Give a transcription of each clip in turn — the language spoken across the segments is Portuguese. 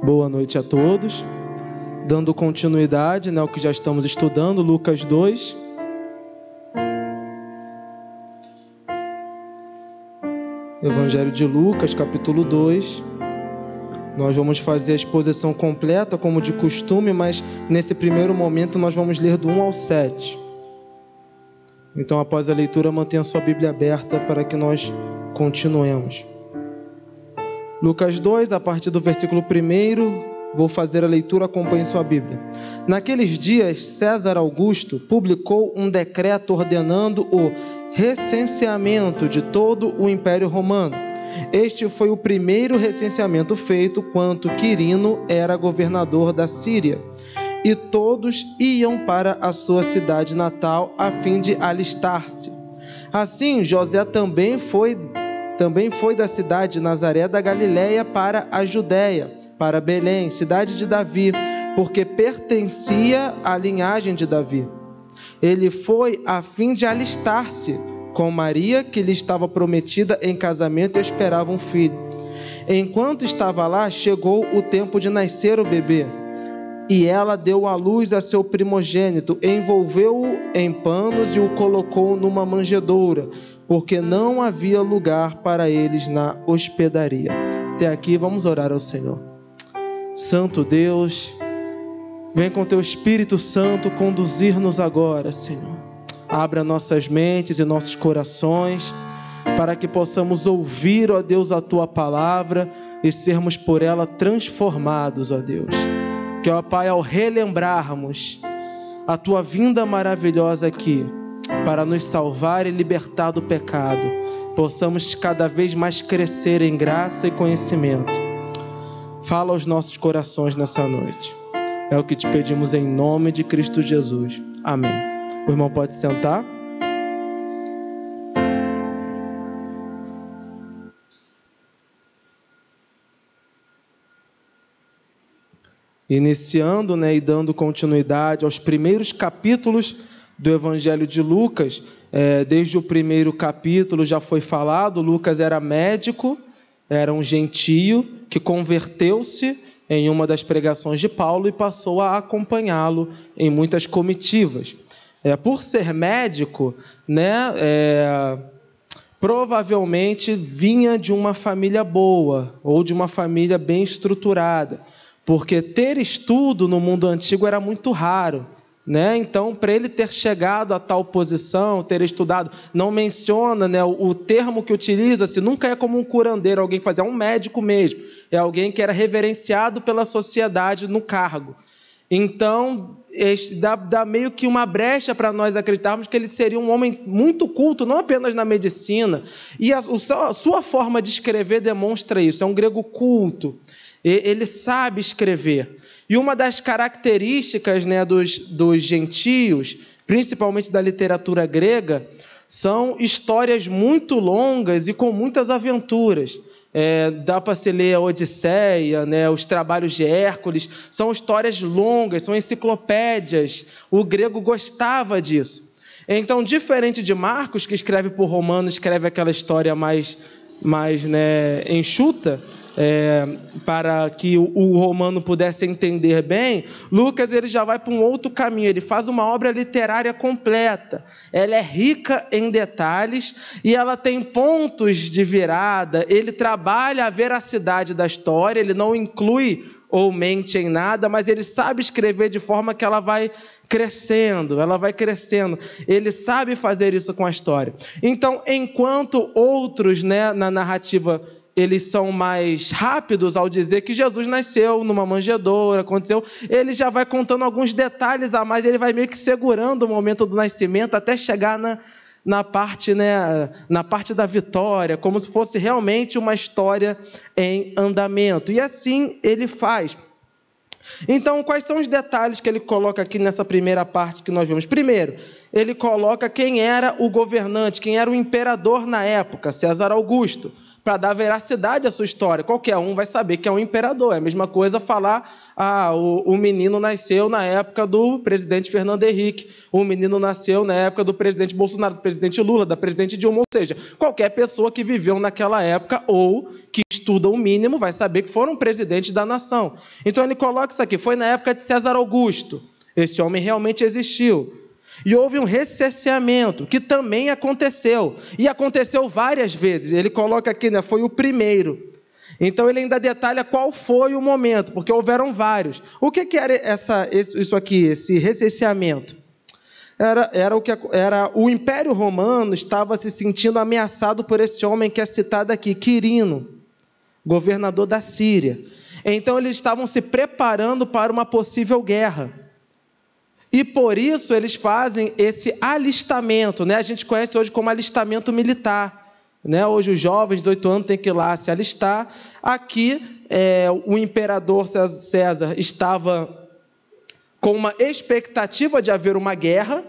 Boa noite a todos. Dando continuidade ao que já estamos estudando, Lucas 2. Evangelho de Lucas, capítulo 2. Nós vamos fazer a exposição completa, como de costume, mas nesse primeiro momento nós vamos ler do 1 ao 7. Então, após a leitura, mantenha sua Bíblia aberta para que nós continuemos. Lucas 2, a partir do versículo 1, vou fazer a leitura, acompanhe sua Bíblia. Naqueles dias, César Augusto publicou um decreto ordenando o recenseamento de todo o Império Romano. Este foi o primeiro recenseamento feito quando Quirino era governador da Síria. E todos iam para a sua cidade natal a fim de alistar-se. Assim, José também foi da cidade de Nazaré da Galileia para a Judéia, para Belém, cidade de Davi, porque pertencia à linhagem de Davi. Ele foi a fim de alistar-se com Maria, que lhe estava prometida em casamento e esperava um filho. Enquanto estava lá, chegou o tempo de nascer o bebê. E ela deu à luz a seu primogênito, envolveu-o em panos e o colocou numa manjedoura, porque não havia lugar para eles na hospedaria. Até aqui, vamos orar ao Senhor. Santo Deus, vem com teu Espírito Santo conduzir-nos agora, Senhor. Abra nossas mentes e nossos corações, para que possamos ouvir, ó Deus, a tua palavra e sermos por ela transformados, ó Deus. Que, ó Pai, ao relembrarmos a tua vinda maravilhosa aqui, para nos salvar e libertar do pecado, possamos cada vez mais crescer em graça e conhecimento. Fala aos nossos corações nessa noite. É o que te pedimos em nome de Cristo Jesus. Amém. O irmão pode sentar. Iniciando, e dando continuidade aos primeiros capítulos do Evangelho de Lucas, desde o primeiro capítulo já foi falado, Lucas era médico, era um gentio que converteu-se em uma das pregações de Paulo e passou a acompanhá-lo em muitas comitivas. Por ser médico, provavelmente vinha de uma família boa ou de uma família bem estruturada, porque ter estudo no mundo antigo era muito raro. Então, para ele ter chegado a tal posição, ter estudado, não menciona, o termo que utiliza-se nunca é como um curandeiro, alguém que fazia, é um médico mesmo, é alguém que era reverenciado pela sociedade no cargo. Então, dá meio que uma brecha para nós acreditarmos que ele seria um homem muito culto, não apenas na medicina, e a sua forma de escrever demonstra isso, é um grego culto, ele sabe escrever. E uma das características dos gentios, principalmente da literatura grega, são histórias muito longas e com muitas aventuras. Dá para se ler a Odisseia, os trabalhos de Hércules, são histórias longas, são enciclopédias. O grego gostava disso. Então, diferente de Marcos, que escreve por Romano, escreve aquela história mais enxuta, para que o romano pudesse entender bem, Lucas ele já vai para um outro caminho, ele faz uma obra literária completa, ela é rica em detalhes e ela tem pontos de virada, ele trabalha a veracidade da história, ele não inclui ou mente em nada, mas ele sabe escrever de forma que ela vai crescendo, ele sabe fazer isso com a história. Então, enquanto outros na narrativa eles são mais rápidos ao dizer que Jesus nasceu numa manjedoura, aconteceu, ele já vai contando alguns detalhes a mais, ele vai meio que segurando o momento do nascimento até chegar na parte da vitória, como se fosse realmente uma história em andamento. E assim ele faz. Então, quais são os detalhes que ele coloca aqui nessa primeira parte que nós vemos? Primeiro, ele coloca quem era o governante, quem era o imperador na época, César Augusto, para dar veracidade à sua história. Qualquer um vai saber que é um imperador. É a mesma coisa falar, o menino nasceu na época do presidente Fernando Henrique, o menino nasceu na época do presidente Bolsonaro, do presidente Lula, da presidente Dilma, ou seja, qualquer pessoa que viveu naquela época ou que estudou estuda o mínimo vai saber que foram presidentes da nação. Então ele coloca isso aqui, foi na época de César Augusto. Esse homem realmente existiu. E houve um recenseamento, que também aconteceu. E aconteceu várias vezes. Ele coloca aqui, né, foi o primeiro. Então ele ainda detalha qual foi o momento, porque houveram vários. O que era isso aqui, esse recenseamento? Era o Império Romano estava se sentindo ameaçado por esse homem que é citado aqui, Quirino, governador da Síria. Então eles estavam se preparando para uma possível guerra. E por isso eles fazem esse alistamento, né? A gente conhece hoje como alistamento militar, né? Hoje os jovens de 18 anos têm que ir lá se alistar. Aqui o imperador César estava com uma expectativa de haver uma guerra,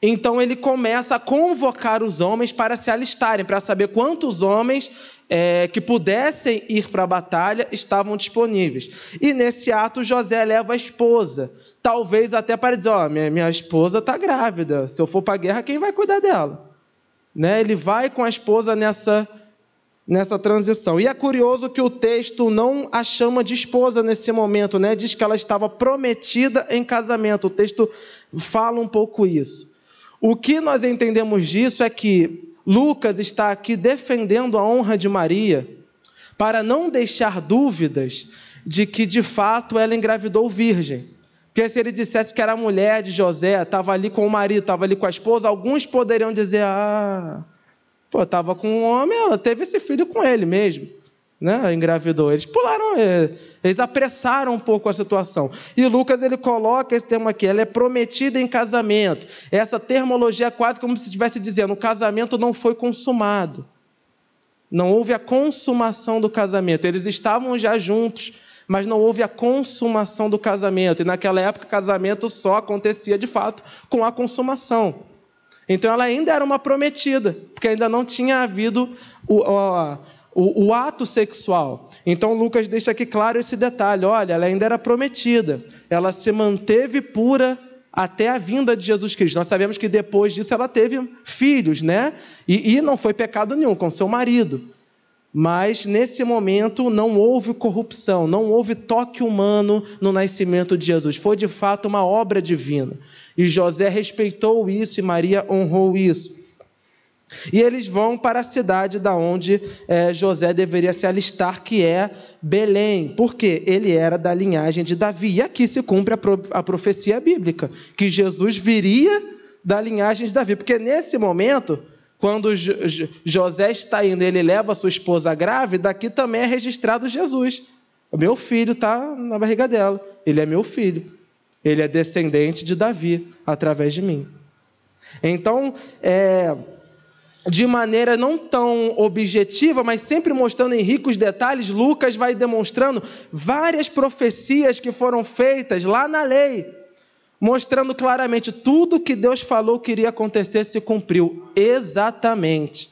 então ele começa a convocar os homens para se alistarem, para saber quantos homens que pudessem ir para a batalha estavam disponíveis. E nesse ato José leva a esposa, talvez até para dizer, minha esposa está grávida, se eu for para a guerra, quem vai cuidar dela? Né? Ele vai com a esposa nessa transição. E é curioso que o texto não a chama de esposa nesse momento, né? Diz que ela estava prometida em casamento. O texto fala um pouco isso. O que nós entendemos disso é que Lucas está aqui defendendo a honra de Maria para não deixar dúvidas de que, de fato, ela engravidou virgem. Porque se ele dissesse que era a mulher de José, estava ali com o marido, estava ali com a esposa, alguns poderiam dizer, estava com um homem, ela teve esse filho com ele mesmo, né? Engravidou. Eles pularam, eles apressaram um pouco a situação. E Lucas, ele coloca esse termo aqui, ela é prometida em casamento. Essa termologia é quase como se estivesse dizendo, o casamento não foi consumado. Não houve a consumação do casamento. Eles estavam já juntos, mas não houve a consumação do casamento. E naquela época, o casamento só acontecia, de fato, com a consumação. Então, ela ainda era uma prometida, porque ainda não tinha havido o ato sexual. Então, Lucas deixa aqui claro esse detalhe. Olha, ela ainda era prometida. Ela se manteve pura até a vinda de Jesus Cristo. Nós sabemos que depois disso ela teve filhos, né? E não foi pecado nenhum com seu marido. Mas, nesse momento, não houve corrupção, não houve toque humano no nascimento de Jesus. Foi, de fato, uma obra divina. E José respeitou isso e Maria honrou isso. E eles vão para a cidade da onde José deveria se alistar, que é Belém. Por quê? Ele era da linhagem de Davi. E aqui se cumpre a profecia bíblica, que Jesus viria da linhagem de Davi. Porque, nesse momento, quando José está indo, ele leva a sua esposa grávida, aqui também é registrado Jesus. O meu filho está na barriga dela. Ele é meu filho. Ele é descendente de Davi, através de mim. Então, de maneira não tão objetiva, mas sempre mostrando em ricos detalhes, Lucas vai demonstrando várias profecias que foram feitas lá na lei, mostrando claramente tudo que Deus falou que iria acontecer se cumpriu exatamente.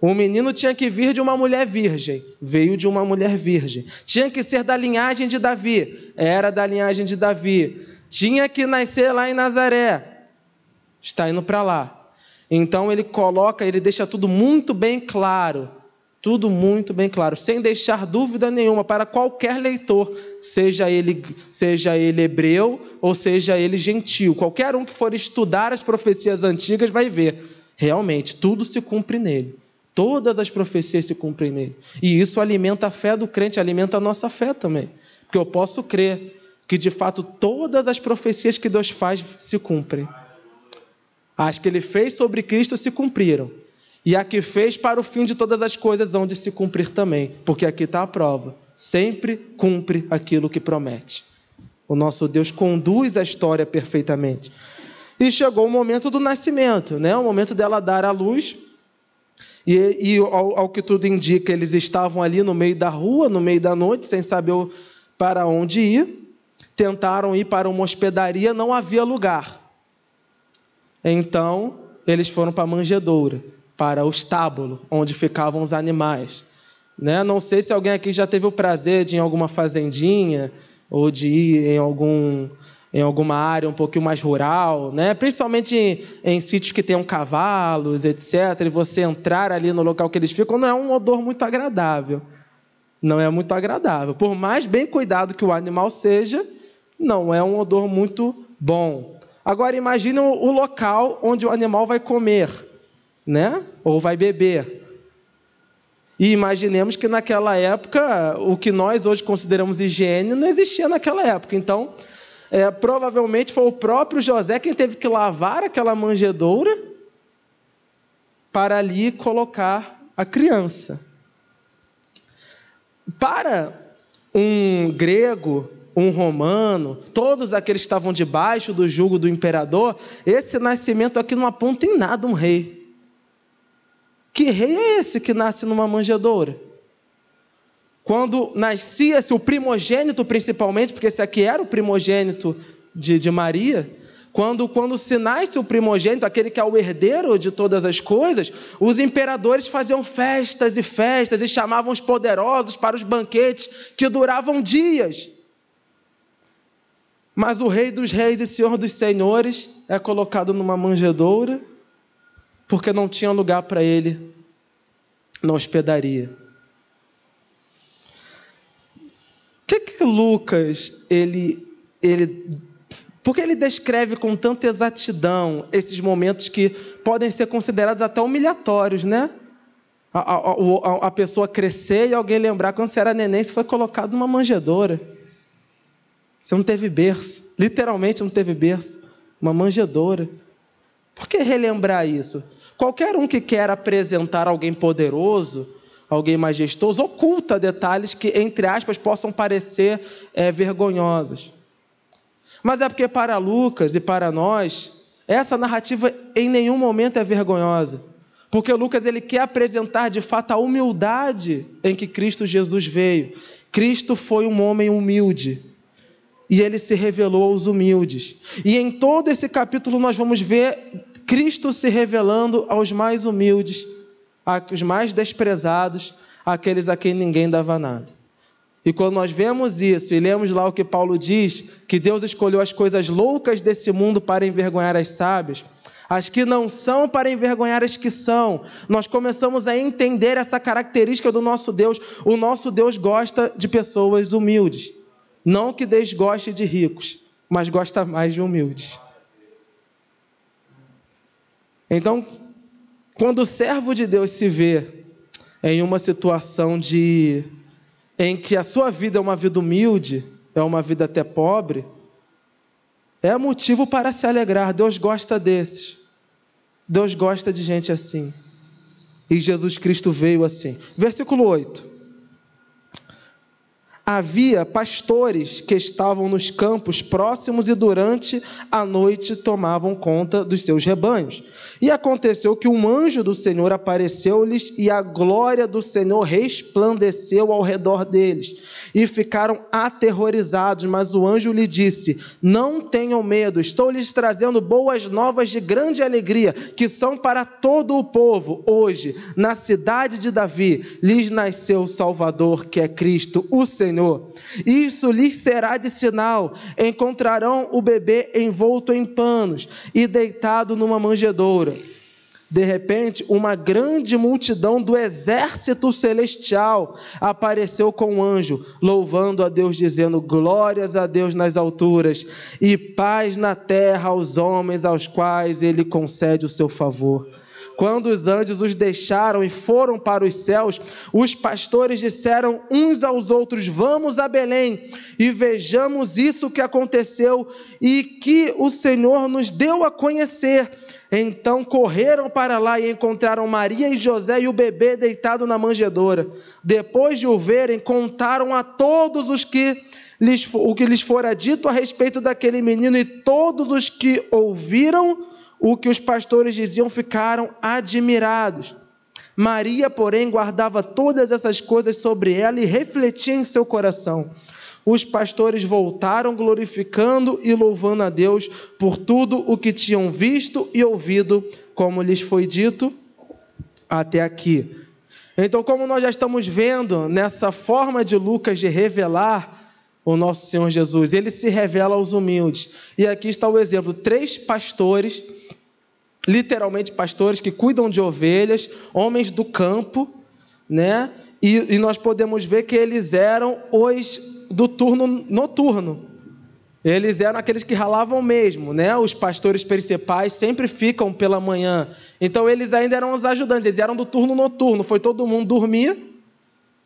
O menino tinha que vir de uma mulher virgem, veio de uma mulher virgem. Tinha que ser da linhagem de Davi, era da linhagem de Davi. Tinha que nascer lá em Nazaré, está indo para lá. Então ele deixa tudo muito bem claro, sem deixar dúvida nenhuma para qualquer leitor, seja ele hebreu ou seja ele gentio. Qualquer um que for estudar as profecias antigas vai ver, realmente, tudo se cumpre nele. Todas as profecias se cumprem nele. E isso alimenta a fé do crente, alimenta a nossa fé também. Porque eu posso crer que, de fato, todas as profecias que Deus faz se cumprem. As que ele fez sobre Cristo se cumpriram. E a que fez para o fim de todas as coisas hão de se cumprir também. Porque aqui está a prova. Sempre cumpre aquilo que promete. O nosso Deus conduz a história perfeitamente. E chegou o momento do nascimento, né? O momento dela dar à luz. E ao que tudo indica, eles estavam ali no meio da rua, no meio da noite, sem saber para onde ir. Tentaram ir para uma hospedaria, não havia lugar. Então, eles foram para a manjedoura, para o estábulo, onde ficavam os animais. Né? Não sei se alguém aqui já teve o prazer de ir em alguma fazendinha, ou de ir em alguma área um pouquinho mais rural, né? Principalmente em sítios que tenham cavalos, etc. E você entrar ali no local que eles ficam, não é um odor muito agradável. Não é muito agradável. Por mais bem cuidado que o animal seja, não é um odor muito bom. Agora imagine o local onde o animal vai comer, né? Ou vai beber. E imaginemos que naquela época, o que nós hoje consideramos higiene não existia naquela época. Então, provavelmente foi o próprio José quem teve que lavar aquela manjedoura para ali colocar a criança. Para um grego, um romano, todos aqueles que estavam debaixo do jugo do imperador, esse nascimento aqui não aponta em nada um rei. Que rei é esse que nasce numa manjedoura? Quando nascia-se o primogênito, principalmente, porque esse aqui era o primogênito de Maria, quando se nasce o primogênito, aquele que é o herdeiro de todas as coisas, os imperadores faziam festas e chamavam os poderosos para os banquetes que duravam dias. Mas o Rei dos Reis e Senhor dos Senhores é colocado numa manjedoura porque não tinha lugar para ele na hospedaria. O que Lucas, porque ele descreve com tanta exatidão esses momentos que podem ser considerados até humilhatórios, né? A pessoa crescer e alguém lembrar, quando você era neném, você foi colocado numa manjedoura. Você não teve berço, literalmente não teve berço, uma manjedoura. Por que relembrar isso? Qualquer um que quer apresentar alguém poderoso, alguém majestoso, oculta detalhes que, entre aspas, possam parecer vergonhosos. Mas é porque para Lucas e para nós, essa narrativa em nenhum momento é vergonhosa. Porque Lucas ele quer apresentar de fato a humildade em que Cristo Jesus veio. Cristo foi um homem humilde. E ele se revelou aos humildes. E em todo esse capítulo nós vamos ver Cristo se revelando aos mais humildes, aos mais desprezados, àqueles a quem ninguém dava nada. E quando nós vemos isso e lemos lá o que Paulo diz, que Deus escolheu as coisas loucas desse mundo para envergonhar as sábias, as que não são para envergonhar as que são, nós começamos a entender essa característica do nosso Deus. O nosso Deus gosta de pessoas humildes. Não que desgoste de ricos, mas gosta mais de humildes. Então, quando o servo de Deus se vê em uma situação em que a sua vida é uma vida humilde, é uma vida até pobre, é motivo para se alegrar. Deus gosta desses. Deus gosta de gente assim. E Jesus Cristo veio assim. Versículo 8. Havia pastores que estavam nos campos próximos e durante a noite tomavam conta dos seus rebanhos. E aconteceu que um anjo do Senhor apareceu-lhes e a glória do Senhor resplandeceu ao redor deles. E ficaram aterrorizados, mas o anjo lhe disse: não tenham medo, estou lhes trazendo boas novas de grande alegria, que são para todo o povo. Hoje, na cidade de Davi, lhes nasceu o Salvador, que é Cristo, o Senhor. Isso lhes será de sinal: encontrarão o bebê envolto em panos e deitado numa manjedoura. De repente, uma grande multidão do exército celestial apareceu com o anjo, louvando a Deus, dizendo: glórias a Deus nas alturas e paz na terra aos homens aos quais Ele concede o seu favor. Quando os anjos os deixaram e foram para os céus, os pastores disseram uns aos outros: vamos a Belém e vejamos isso que aconteceu e que o Senhor nos deu a conhecer. Então correram para lá e encontraram Maria e José e o bebê deitado na manjedoura. Depois de o verem, contaram a todos o que lhes fora dito a respeito daquele menino, e todos os que ouviram o que os pastores diziam ficaram admirados. Maria, porém, guardava todas essas coisas sobre ela e refletia em seu coração. Os pastores voltaram glorificando e louvando a Deus por tudo o que tinham visto e ouvido, como lhes foi dito até aqui. Então, como nós já estamos vendo nessa forma de Lucas de revelar o nosso Senhor Jesus, ele se revela aos humildes. E aqui está o exemplo: 3 pastores, literalmente pastores que cuidam de ovelhas, homens do campo, né? E nós podemos ver que eles eram os do turno noturno. Eles eram aqueles que ralavam mesmo, né? Os pastores principais sempre ficam pela manhã. Então eles ainda eram os ajudantes, eles eram do turno noturno. Foi todo mundo dormir.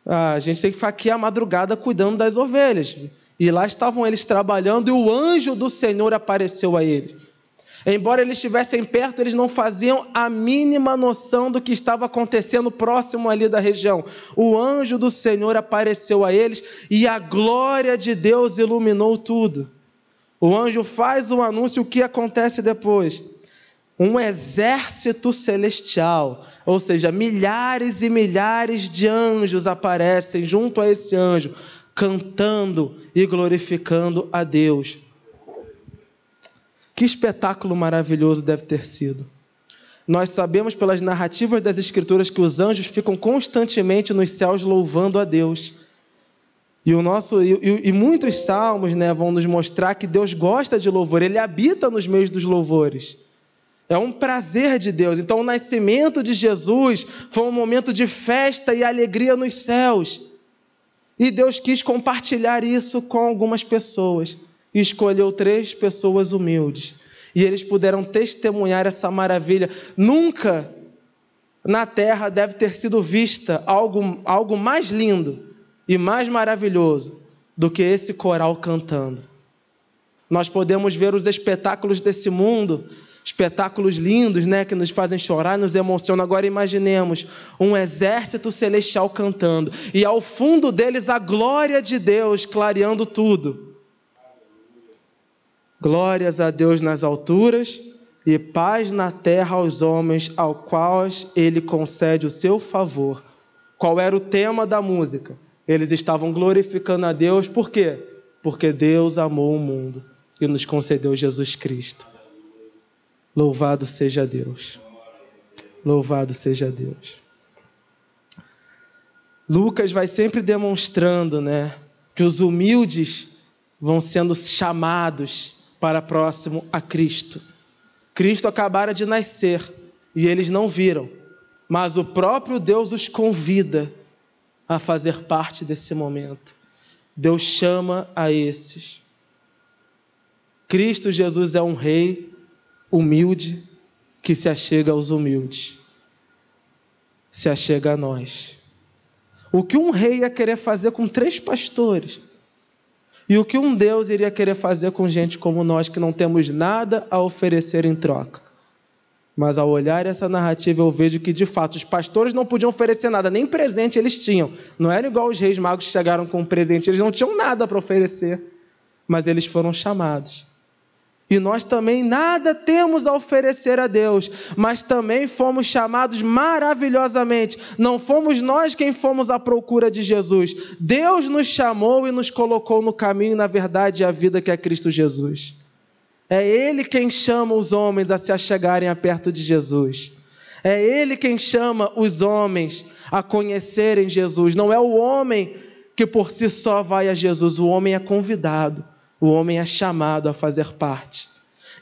A gente tem que ficar aqui a madrugada cuidando das ovelhas. E lá estavam eles trabalhando e o anjo do Senhor apareceu a eles. Embora eles estivessem perto, eles não faziam a mínima noção do que estava acontecendo próximo ali da região. O anjo do Senhor apareceu a eles e a glória de Deus iluminou tudo. O anjo faz o anúncio, o que acontece depois? Um exército celestial, ou seja, milhares e milhares de anjos aparecem junto a esse anjo, cantando e glorificando a Deus. Que espetáculo maravilhoso deve ter sido. Nós sabemos pelas narrativas das Escrituras que os anjos ficam constantemente nos céus louvando a Deus. E muitos salmos, né, vão nos mostrar que Deus gosta de louvor, Ele habita nos meios dos louvores. É um prazer de Deus. Então o nascimento de Jesus foi um momento de festa e alegria nos céus. E Deus quis compartilhar isso com algumas pessoas. E escolheu 3 pessoas humildes. E eles puderam testemunhar essa maravilha. Nunca na terra deve ter sido vista algo mais lindo e mais maravilhoso do que esse coral cantando. Nós podemos ver os espetáculos desse mundo, espetáculos lindos, né, que nos fazem chorar, nos emocionam. Agora imaginemos um exército celestial cantando e ao fundo deles a glória de Deus clareando tudo. Glórias a Deus nas alturas e paz na terra aos homens, ao quais Ele concede o seu favor. Qual era o tema da música? Eles estavam glorificando a Deus, por quê? Porque Deus amou o mundo e nos concedeu Jesus Cristo. Louvado seja Deus. Louvado seja Deus. Lucas vai sempre demonstrando, né, que os humildes vão sendo chamados para próximo a Cristo. Cristo acabara de nascer e eles não viram, mas o próprio Deus os convida a fazer parte desse momento. Deus chama a esses. Cristo Jesus é um rei humilde que se achega aos humildes. Se achega a nós. O que um rei ia querer fazer com 3 pastores? E o que um Deus iria querer fazer com gente como nós, que não temos nada a oferecer em troca? Mas ao olhar essa narrativa eu vejo que de fato os pastores não podiam oferecer nada, nem presente eles tinham. Não era igual os reis magos que chegaram com um presente, eles não tinham nada para oferecer. Mas eles foram chamados. E nós também nada temos a oferecer a Deus, mas também fomos chamados maravilhosamente. Não fomos nós quem fomos à procura de Jesus. Deus nos chamou e nos colocou no caminho, na verdade, e a vida que é Cristo Jesus. É Ele quem chama os homens a se achegarem a perto de Jesus. É Ele quem chama os homens a conhecerem Jesus. Não é o homem que por si só vai a Jesus, o homem é convidado. O homem é chamado a fazer parte.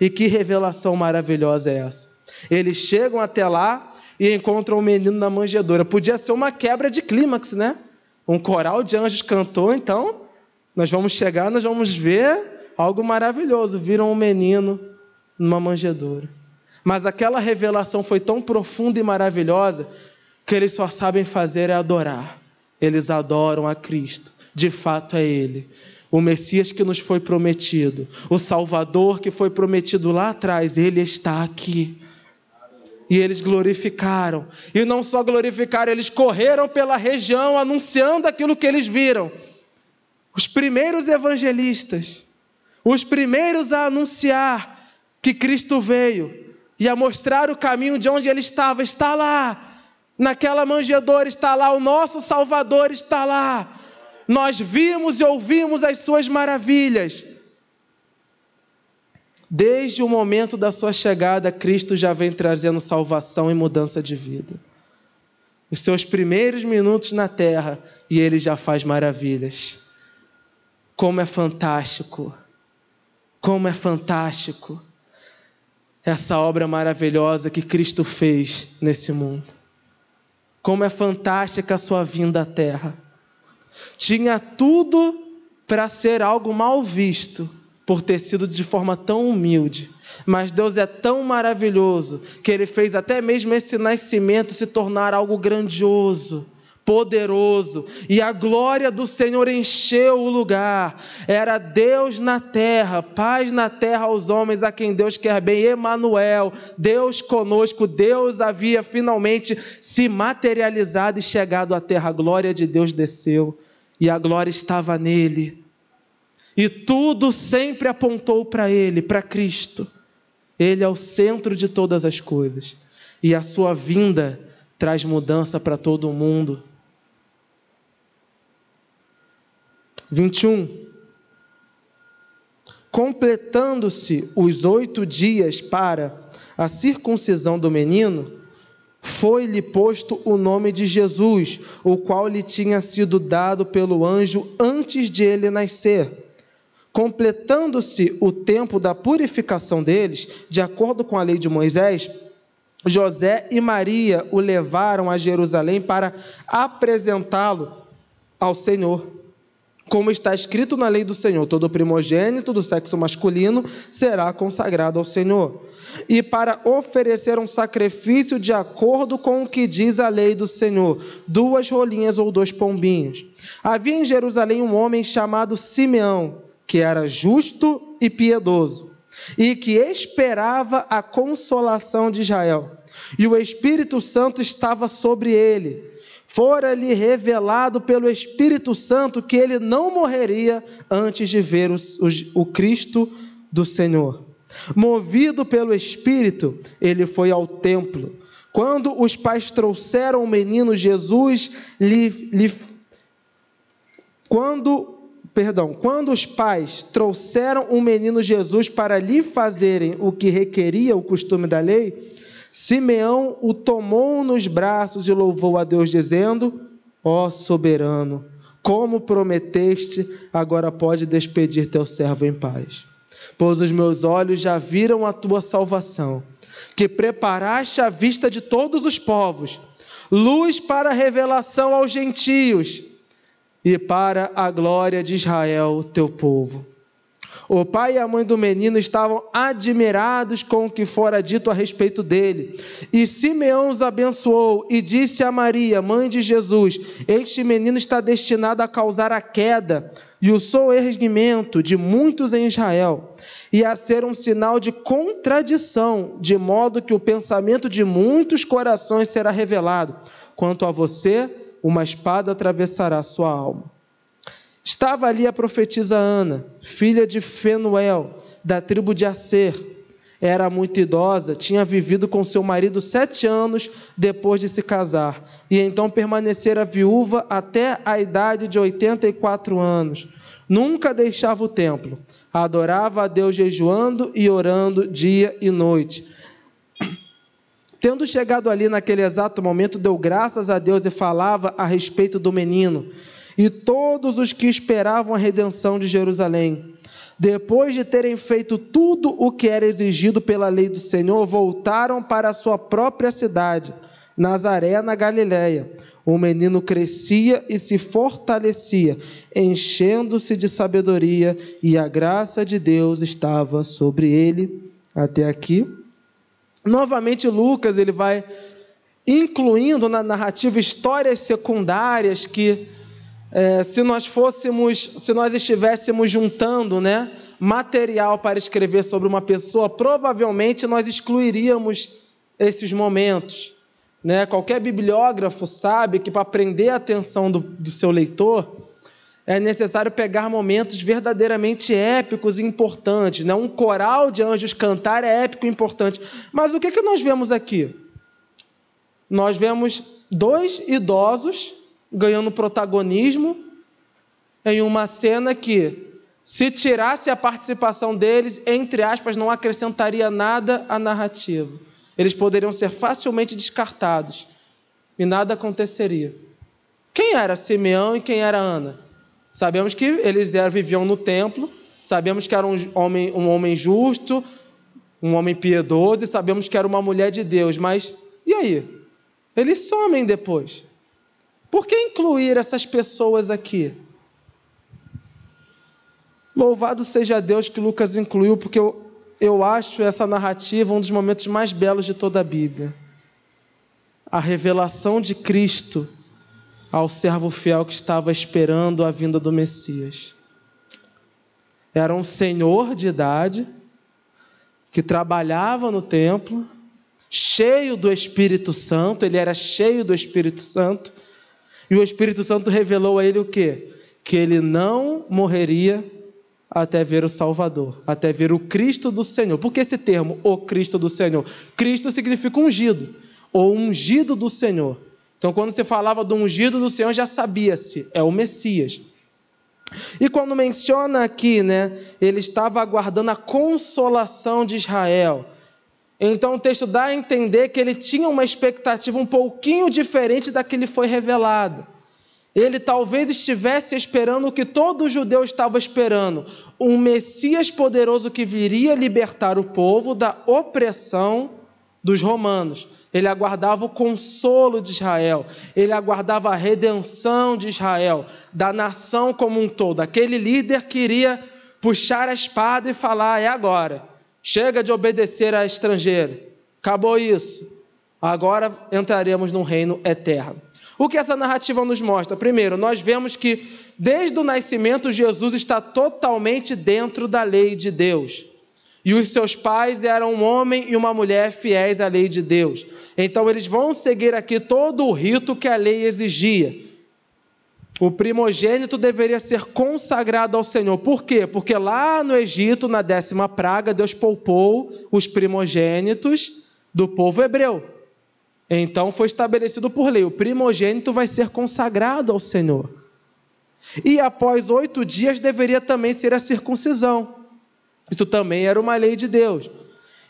E que revelação maravilhosa é essa? Eles chegam até lá e encontram um menino na manjedoura. Podia ser uma quebra de clímax, né? Um coral de anjos cantou, então nós vamos chegar, nós vamos ver algo maravilhoso. Viram um menino numa manjedoura. Mas aquela revelação foi tão profunda e maravilhosa que eles só sabem fazer é adorar. Eles adoram a Cristo. De fato é Ele. O Messias que nos foi prometido, o Salvador que foi prometido lá atrás, Ele está aqui. E eles glorificaram. E não só glorificaram, eles correram pela região anunciando aquilo que eles viram. Os primeiros evangelistas, os primeiros a anunciar que Cristo veio e a mostrar o caminho de onde Ele estava. Está lá, naquela manjedoura está lá, o nosso Salvador está lá. Nós vimos e ouvimos as suas maravilhas. Desde o momento da sua chegada, Cristo já vem trazendo salvação e mudança de vida. Os seus primeiros minutos na terra, e Ele já faz maravilhas. Como é fantástico! Como é fantástico essa obra maravilhosa que Cristo fez nesse mundo. como é fantástica a sua vinda à terra. Tinha tudo para ser algo mal visto, por ter sido de forma tão humilde. Mas Deus é tão maravilhoso, que Ele fez até mesmo esse nascimento se tornar algo grandioso, poderoso, e a glória do Senhor encheu o lugar. Era Deus na terra, paz na terra aos homens a quem Deus quer bem. Emanuel, Deus conosco. Deus havia finalmente se materializado e chegado à terra. A glória de Deus desceu e a glória estava nele, e tudo sempre apontou para Ele, para Cristo. Ele é o centro de todas as coisas, e a sua vinda traz mudança para todo o mundo. 21. Completando-se os 8 dias para a circuncisão do menino, foi-lhe posto o nome de Jesus, o qual lhe tinha sido dado pelo anjo antes de ele nascer. Completando-se o tempo da purificação deles, de acordo com a lei de Moisés, José e Maria o levaram a Jerusalém para apresentá-lo ao Senhor. Como está escrito na lei do Senhor, todo primogênito do sexo masculino será consagrado ao Senhor. E para oferecer um sacrifício de acordo com o que diz a lei do Senhor, 2 rolinhas ou 2 pombinhos. Havia em Jerusalém um homem chamado Simeão, que era justo e piedoso, e que esperava a consolação de Israel. E o Espírito Santo estava sobre ele. Fora-lhe revelado pelo Espírito Santo que ele não morreria antes de ver o Cristo do Senhor. Movido pelo Espírito, ele foi ao templo. Quando os pais trouxeram o menino Jesus, quando os pais trouxeram o menino Jesus para lhe fazerem o que requeria o costume da lei, Simeão o tomou nos braços e louvou a Deus, dizendo: ó soberano, como prometeste, agora pode despedir teu servo em paz. Pois os meus olhos já viram a tua salvação, que preparaste à vista de todos os povos, luz para a revelação aos gentios e para a glória de Israel, teu povo. O pai e a mãe do menino estavam admirados com o que fora dito a respeito dele. E Simeão os abençoou e disse a Maria, mãe de Jesus: este menino está destinado a causar a queda e o soerguimento de muitos em Israel, e a ser um sinal de contradição, de modo que o pensamento de muitos corações será revelado. Quanto a você, uma espada atravessará sua alma. Estava ali a profetisa Ana, filha de Fenuel, da tribo de Asser. Era muito idosa, tinha vivido com seu marido 7 anos depois de se casar, e então permanecera viúva até a idade de 84 anos. Nunca deixava o templo, adorava a Deus jejuando e orando dia e noite. Tendo chegado ali naquele exato momento, deu graças a Deus e falava a respeito do menino e todos os que esperavam a redenção de Jerusalém. Depois de terem feito tudo o que era exigido pela lei do Senhor, voltaram para a sua própria cidade, Nazaré, na Galiléia. O menino crescia e se fortalecia, enchendo-se de sabedoria, e a graça de Deus estava sobre ele. Até aqui. Novamente, Lucas ele vai incluindo na narrativa histórias secundárias que, se nós estivéssemos juntando, material para escrever sobre uma pessoa, provavelmente nós excluiríamos esses momentos. Qualquer bibliógrafo sabe que para prender a atenção do seu leitor, é necessário pegar momentos verdadeiramente épicos e importantes. Um coral de anjos cantar é épico e importante. Mas o que nós vemos aqui? Nós vemos 2 idosos ganhando protagonismo em uma cena que, se tirasse a participação deles, entre aspas, não acrescentaria nada à narrativa. Eles poderiam ser facilmente descartados e nada aconteceria. Quem era Simeão e quem era Ana? Sabemos que eles viviam no templo, sabemos que era um homem justo, um homem piedoso, e sabemos que era uma mulher de Deus, mas e aí? Eles somem depois. Por que incluir essas pessoas aqui? Louvado seja Deus que Lucas incluiu, porque eu acho essa narrativa um dos momentos mais belos de toda a Bíblia. A revelação de Cristo ao servo fiel que estava esperando a vinda do Messias. Era um senhor de idade, que trabalhava no templo, cheio do Espírito Santo, ele era cheio do Espírito Santo, e o Espírito Santo revelou a ele o quê? Que ele não morreria até ver o Salvador, até ver o Cristo do Senhor. Por que esse termo, o Cristo do Senhor? Cristo significa ungido, ou ungido do Senhor. Então, quando se falava do ungido do Senhor, já sabia-se, é o Messias. E quando menciona aqui, ele estava aguardando a consolação de Israel. Então o texto dá a entender que ele tinha uma expectativa um pouquinho diferente da que lhe foi revelada. Ele talvez estivesse esperando o que todo judeu estava esperando, um Messias poderoso que viria libertar o povo da opressão dos romanos. Ele aguardava o consolo de Israel, ele aguardava a redenção de Israel, da nação como um todo. Aquele líder queria puxar a espada e falar: é agora, chega de obedecer a estrangeiro, acabou isso, agora entraremos num reino eterno. O que essa narrativa nos mostra? Primeiro, nós vemos que desde o nascimento Jesus está totalmente dentro da lei de Deus. E os seus pais eram um homem e uma mulher fiéis à lei de Deus. Então eles vão seguir aqui todo o rito que a lei exigia. O primogênito deveria ser consagrado ao Senhor. Por quê? Porque lá no Egito, na 10ª praga, Deus poupou os primogênitos do povo hebreu. Então foi estabelecido por lei, o primogênito vai ser consagrado ao Senhor. E após 8 dias deveria também ser a circuncisão. Isso também era uma lei de Deus.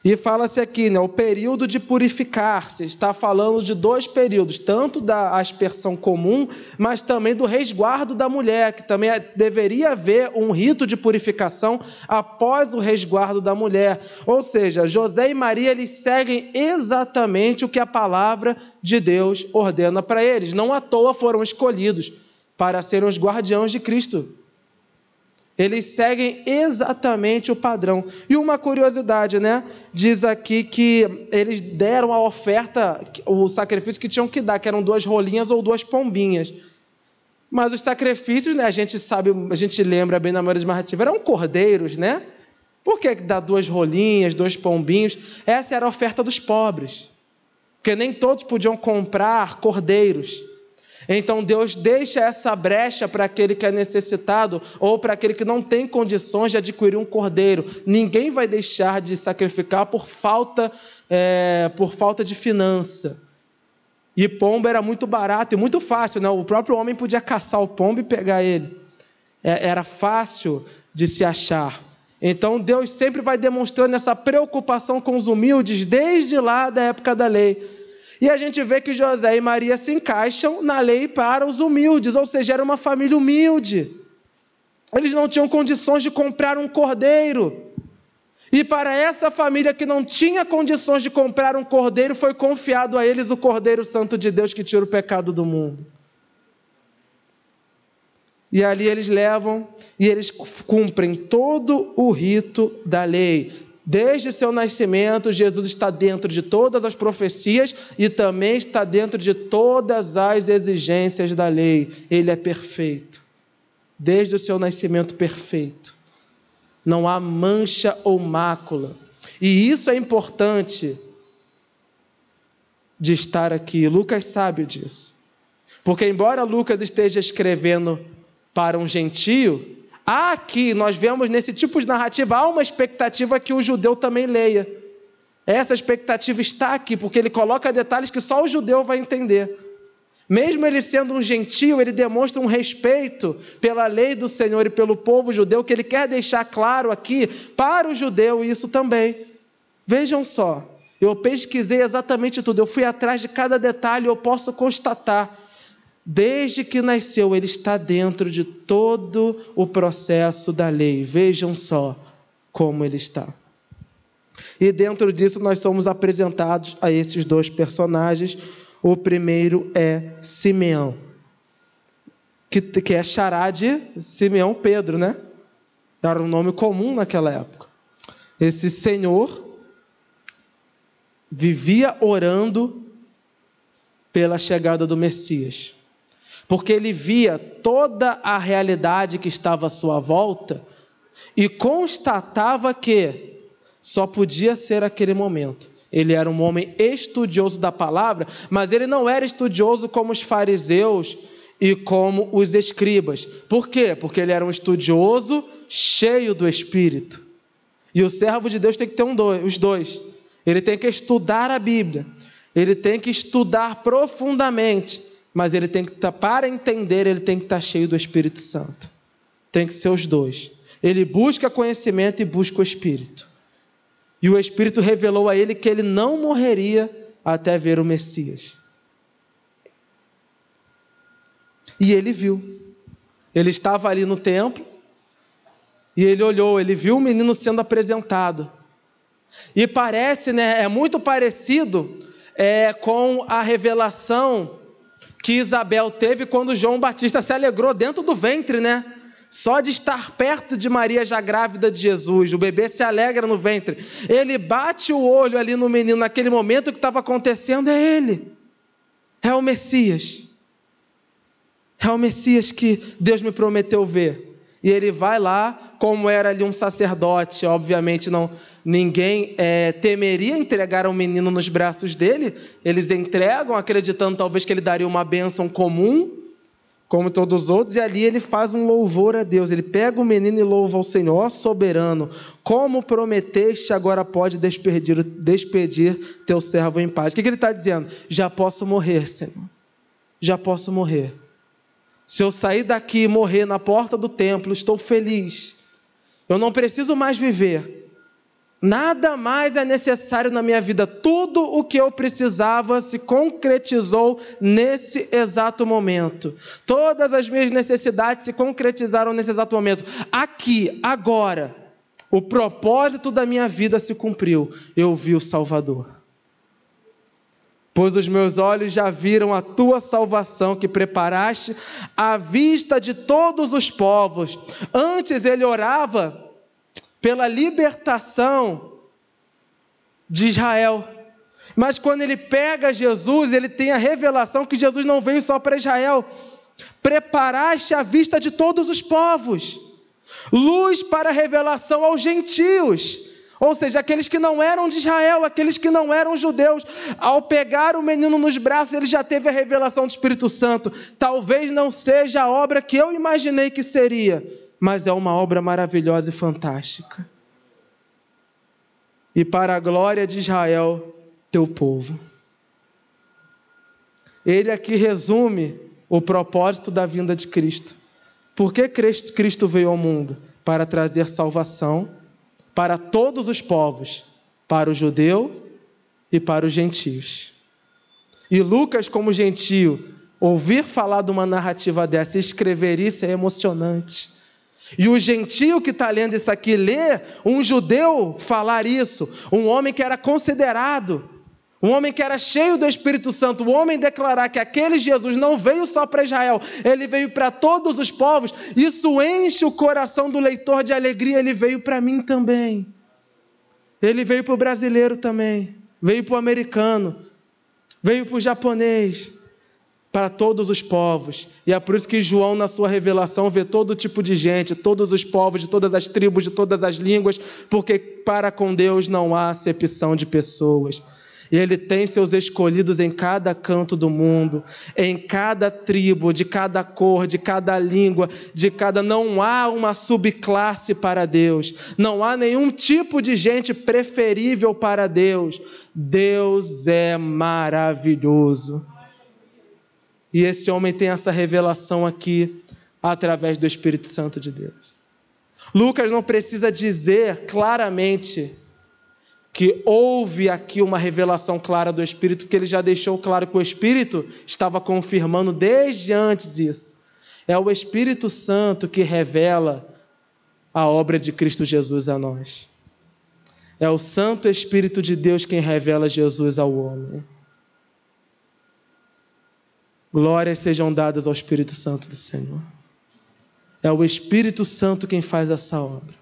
E fala-se aqui, o período de purificar-se. Está falando de 2 períodos, tanto da aspersão comum, mas também do resguardo da mulher, que também deveria haver um rito de purificação após o resguardo da mulher. Ou seja, José e Maria, eles seguem exatamente o que a palavra de Deus ordena para eles. Não à toa foram escolhidos para serem os guardiãos de Cristo. Eles seguem exatamente o padrão. E uma curiosidade, diz aqui que eles deram a oferta, o sacrifício que tinham que dar, que eram 2 rolinhas ou 2 pombinhas. Mas os sacrifícios, a gente sabe, a gente lembra bem na maioria das narrativas, eram cordeiros, Por que dar 2 rolinhas, 2 pombinhos? Essa era a oferta dos pobres. Porque nem todos podiam comprar cordeiros. Então Deus deixa essa brecha para aquele que é necessitado ou para aquele que não tem condições de adquirir um cordeiro. Ninguém vai deixar de sacrificar por falta de finança. E pombo era muito barato e muito fácil, O próprio homem podia caçar o pombo e pegar ele. Era fácil de se achar. Então Deus sempre vai demonstrando essa preocupação com os humildes desde lá da época da lei. E a gente vê que José e Maria se encaixam na lei para os humildes, ou seja, era uma família humilde. Eles não tinham condições de comprar um cordeiro. E para essa família que não tinha condições de comprar um cordeiro, foi confiado a eles o Cordeiro Santo de Deus que tira o pecado do mundo. E ali eles levam e eles cumprem todo o rito da lei. Desde seu nascimento, Jesus está dentro de todas as profecias e também está dentro de todas as exigências da lei. Ele é perfeito. Desde o seu nascimento, perfeito. Não há mancha ou mácula. E isso é importante de estar aqui. Lucas sabe disso. Porque embora Lucas esteja escrevendo para um gentio, aqui nós vemos nesse tipo de narrativa, há uma expectativa que o judeu também leia. Essa expectativa está aqui, porque ele coloca detalhes que só o judeu vai entender. Mesmo ele sendo um gentio, ele demonstra um respeito pela lei do Senhor e pelo povo judeu, que ele quer deixar claro aqui para o judeu isso também. Vejam só, eu pesquisei exatamente tudo, eu fui atrás de cada detalhe e eu posso constatar. Desde que nasceu, ele está dentro de todo o processo da lei. Vejam só como ele está. E dentro disso nós somos apresentados a esses 2 personagens, O primeiro é Simeão, que é xará de Simeão Pedro, né? Era um nome comum naquela época. Esse senhor vivia orando pela chegada do Messias, porque ele via toda a realidade que estava à sua volta e constatava que só podia ser aquele momento. Ele era um homem estudioso da palavra, mas ele não era estudioso como os fariseus e como os escribas. Por quê? Porque ele era um estudioso cheio do Espírito. E o servo de Deus tem que ter os dois. Ele tem que estudar a Bíblia, ele tem que estudar profundamente, mas ele tem que estar, para entender, ele tem que estar cheio do Espírito Santo. Tem que ser os dois. Ele busca conhecimento e busca o Espírito. E o Espírito revelou a ele que ele não morreria até ver o Messias. E ele viu. Ele estava ali no templo e ele olhou, ele viu o menino sendo apresentado. E parece, né, é muito parecido com a revelação que Isabel teve quando João Batista se alegrou dentro do ventre, né? Só de estar perto de Maria já grávida de Jesus, o bebê se alegra no ventre. Ele bate o olho ali no menino, naquele momento que estava acontecendo, é ele. É o Messias. É o Messias que Deus me prometeu ver. E ele vai lá, como era ali um sacerdote, obviamente ninguém temeria entregar o menino nos braços dele. Eles entregam, acreditando talvez que ele daria uma bênção comum, como todos os outros, e ali ele faz um louvor a Deus. Ele pega o menino e louva ao Senhor: ó soberano, como prometeste, agora pode despedir teu servo em paz. O que ele está dizendo? Já posso morrer, Senhor. Já posso morrer. Se eu sair daqui e morrer na porta do templo, estou feliz. Eu não preciso mais viver. Nada mais é necessário na minha vida. Tudo o que eu precisava se concretizou nesse exato momento. Todas as minhas necessidades se concretizaram nesse exato momento. Aqui, agora, o propósito da minha vida se cumpriu. Eu vi o Salvador. Pois os meus olhos já viram a tua salvação que preparaste à vista de todos os povos. Antes ele orava pela libertação de Israel. Mas quando ele pega Jesus, ele tem a revelação que Jesus não veio só para Israel. Preparaste à vista de todos os povos. Luz para a revelação aos gentios. Ou seja, aqueles que não eram de Israel, aqueles que não eram judeus. Ao pegar o menino nos braços, ele já teve a revelação do Espírito Santo. Talvez não seja a obra que eu imaginei que seria, mas é uma obra maravilhosa e fantástica. E para a glória de Israel, teu povo. Ele aqui resume o propósito da vinda de Cristo. Por que Cristo veio ao mundo? Para trazer salvação para todos os povos, para o judeu e para os gentios. E Lucas, como gentio, ouvir falar de uma narrativa dessa e escrever isso é emocionante. E o gentio que está lendo isso aqui, ler um judeu falar isso, um homem que era considerado, um homem que era cheio do Espírito Santo, um homem declarar que aquele Jesus não veio só para Israel, ele veio para todos os povos, isso enche o coração do leitor de alegria. Ele veio para mim também, ele veio para o brasileiro também, veio para o americano, veio para o japonês, para todos os povos. E é por isso que João, na sua revelação, vê todo tipo de gente, todos os povos, de todas as tribos, de todas as línguas, porque para com Deus não há acepção de pessoas. E ele tem seus escolhidos em cada canto do mundo, em cada tribo, de cada cor, de cada língua, não há uma subclasse para Deus, não há nenhum tipo de gente preferível para Deus. Deus é maravilhoso. E esse homem tem essa revelação aqui, através do Espírito Santo de Deus. Lucas não precisa dizer claramente que houve aqui uma revelação clara do Espírito, porque ele já deixou claro que o Espírito estava confirmando desde antes isso. É o Espírito Santo que revela a obra de Cristo Jesus a nós. É o Santo Espírito de Deus quem revela Jesus ao homem. Glórias sejam dadas ao Espírito Santo do Senhor. É o Espírito Santo quem faz essa obra.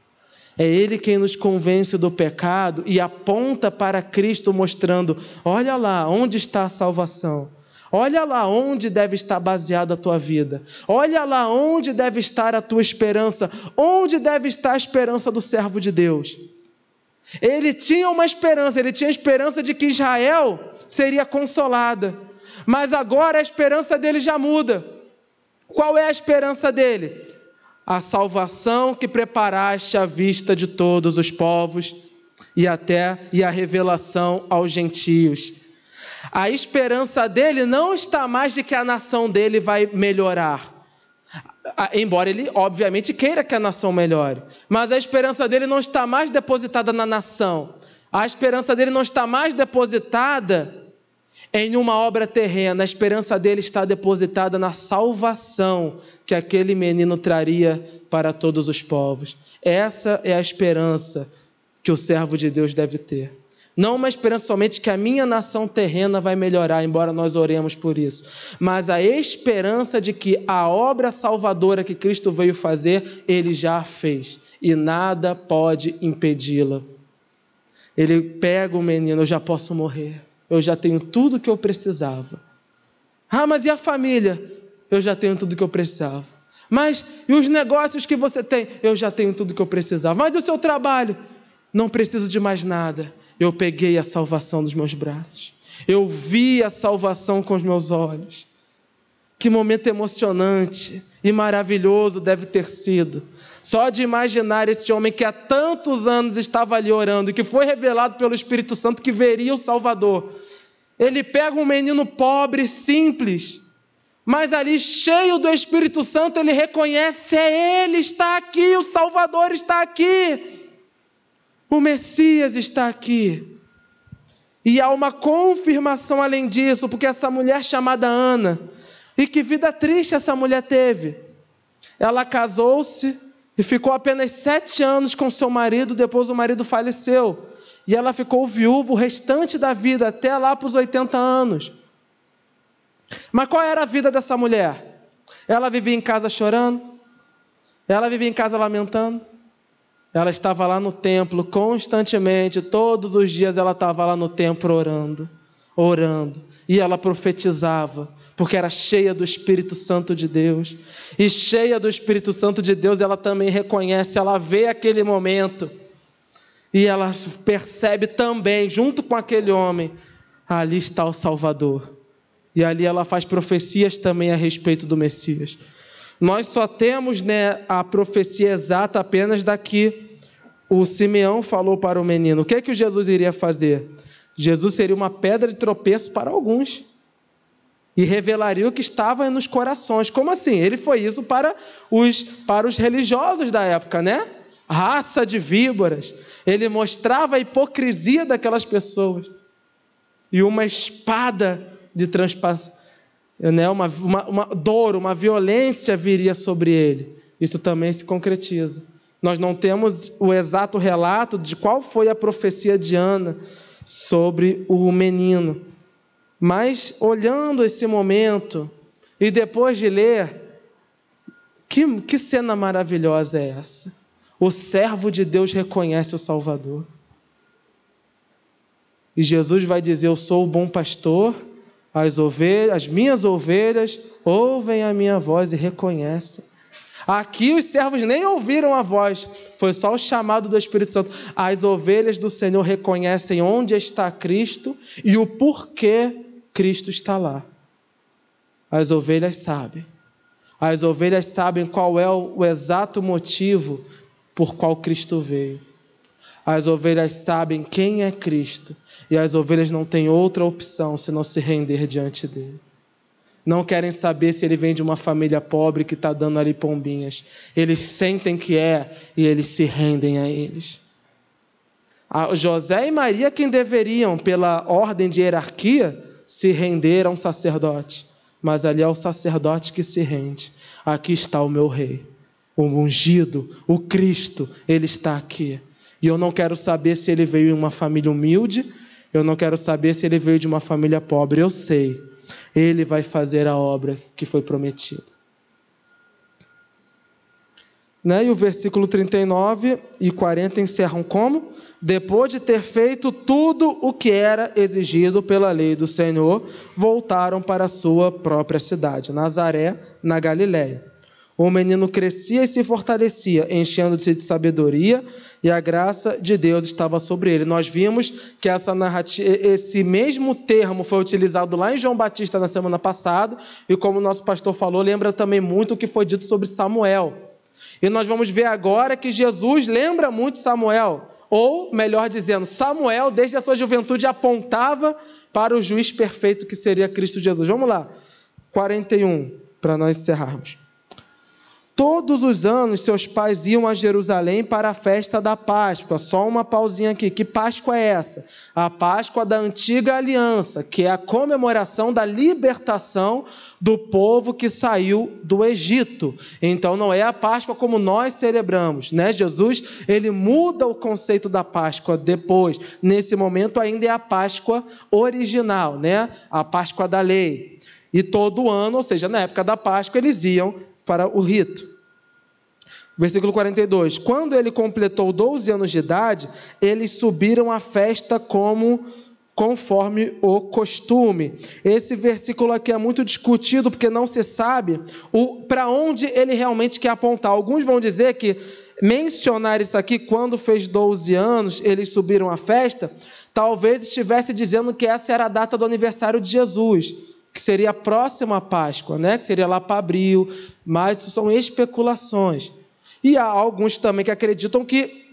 É Ele quem nos convence do pecado e aponta para Cristo, mostrando: olha lá onde está a salvação. Olha lá onde deve estar baseada a tua vida. Olha lá onde deve estar a tua esperança. Onde deve estar a esperança do servo de Deus. Ele tinha uma esperança, ele tinha a esperança de que Israel seria consolada. Mas agora a esperança dele já muda. Qual é a esperança dele? A salvação que preparaste à vista de todos os povos e a revelação aos gentios. A esperança dele não está mais de que a nação dele vai melhorar. Embora ele, obviamente, queira que a nação melhore. Mas a esperança dele não está mais depositada na nação. A esperança dele não está mais depositada em uma obra terrena. A esperança dele está depositada na salvação que aquele menino traria para todos os povos. Essa é a esperança que o servo de Deus deve ter. Não uma esperança somente que a minha nação terrena vai melhorar, embora nós oremos por isso, mas a esperança de que a obra salvadora que Cristo veio fazer, Ele já fez, e nada pode impedi-la. Ele pega o menino: eu já posso morrer, eu já tenho tudo o que eu precisava. Ah, mas e a família? Eu já tenho tudo o que eu precisava. Mas e os negócios que você tem? Eu já tenho tudo o que eu precisava. Mas e o seu trabalho? Não preciso de mais nada. Eu peguei a salvação dos meus braços. Eu vi a salvação com os meus olhos. Que momento emocionante e maravilhoso deve ter sido. Só de imaginar esse homem que há tantos anos estava ali orando e que foi revelado pelo Espírito Santo que veria o Salvador. Ele pega um menino pobre, simples, mas ali cheio do Espírito Santo, ele reconhece: é Ele, está aqui, o Salvador está aqui. O Messias está aqui. E há uma confirmação além disso, porque essa mulher chamada Ana, e que vida triste essa mulher teve. Ela casou-se e ficou apenas 7 anos com seu marido, depois o marido faleceu. E ela ficou viúva o restante da vida, até lá para os 80 anos. Mas qual era a vida dessa mulher? Ela vivia em casa chorando? Ela vivia em casa lamentando? Ela estava lá no templo constantemente, todos os dias ela estava lá no templo orando. E ela profetizava, porque era cheia do Espírito Santo de Deus. E cheia do Espírito Santo de Deus, ela também reconhece, ela vê aquele momento. E ela percebe também, junto com aquele homem, ali está o Salvador. E ali ela faz profecias também a respeito do Messias. Nós só temos, a profecia exata apenas daqui. O Simeão falou para o menino. O que é que Jesus iria fazer? Jesus seria uma pedra de tropeço para alguns. E revelaria o que estava nos corações. Como assim? Ele foi isso para os religiosos da época, Raça de víboras. Ele mostrava a hipocrisia daquelas pessoas. E uma espada de transpassar. Uma dor, uma violência viria sobre ele. Isso também se concretiza. Nós não temos o exato relato de qual foi a profecia de Ana sobre o menino. Mas, olhando esse momento, e depois de ler, que cena maravilhosa é essa? O servo de Deus reconhece o Salvador. E Jesus vai dizer: eu sou o bom pastor. As minhas ovelhas ouvem a minha voz e reconhecem. Aqui os servos nem ouviram a voz, foi só o chamado do Espírito Santo. As ovelhas do Senhor reconhecem onde está Cristo e o porquê Cristo está lá. As ovelhas sabem. As ovelhas sabem qual é o exato motivo por qual Cristo veio. As ovelhas sabem quem é Cristo. E as ovelhas não têm outra opção senão se render diante dele. Não querem saber se ele vem de uma família pobre que está dando ali pombinhas. Eles sentem que é e eles se rendem a eles. José e Maria, quem deveriam, pela ordem de hierarquia, se render a um sacerdote. Mas ali é o sacerdote que se rende. Aqui está o meu rei, o ungido, o Cristo, ele está aqui. E eu não quero saber se ele veio em uma família humilde, eu não quero saber se ele veio de uma família pobre. Eu sei Ele vai fazer a obra que foi prometida. Né? E o versículo 39 e 40 encerram como? Depois de ter feito tudo o que era exigido pela lei do Senhor, voltaram para a sua própria cidade, Nazaré, na Galiléia. O menino crescia e se fortalecia, enchendo-se de sabedoria, e a graça de Deus estava sobre ele. Nós vimos que esse mesmo termo foi utilizado lá em João Batista na semana passada, e como o nosso pastor falou, lembra também muito o que foi dito sobre Samuel. E nós vamos ver agora que Jesus lembra muito Samuel, ou, melhor dizendo, Samuel, desde a sua juventude, apontava para o juiz perfeito que seria Cristo Jesus. Vamos lá, 41, para nós encerrarmos. Todos os anos, seus pais iam a Jerusalém para a festa da Páscoa. Só uma pausinha aqui. Que Páscoa é essa? A Páscoa da antiga aliança, que é a comemoração da libertação do povo que saiu do Egito. Então, não é a Páscoa como nós celebramos, né? Jesus, ele muda o conceito da Páscoa depois. Nesse momento, ainda é a Páscoa original, né? A Páscoa da lei. E todo ano, ou seja, na época da Páscoa, eles iam para o rito. Versículo 42. Quando ele completou 12 anos de idade, eles subiram à festa conforme o costume. Esse versículo aqui é muito discutido, porque não se sabe para onde ele realmente quer apontar. Alguns vão dizer que mencionar isso aqui, quando fez 12 anos, eles subiram à festa, talvez estivesse dizendo que essa era a data do aniversário de Jesus, que seria próximo à Páscoa, né? Que seria lá para abril, mas isso são especulações. E há alguns também que acreditam que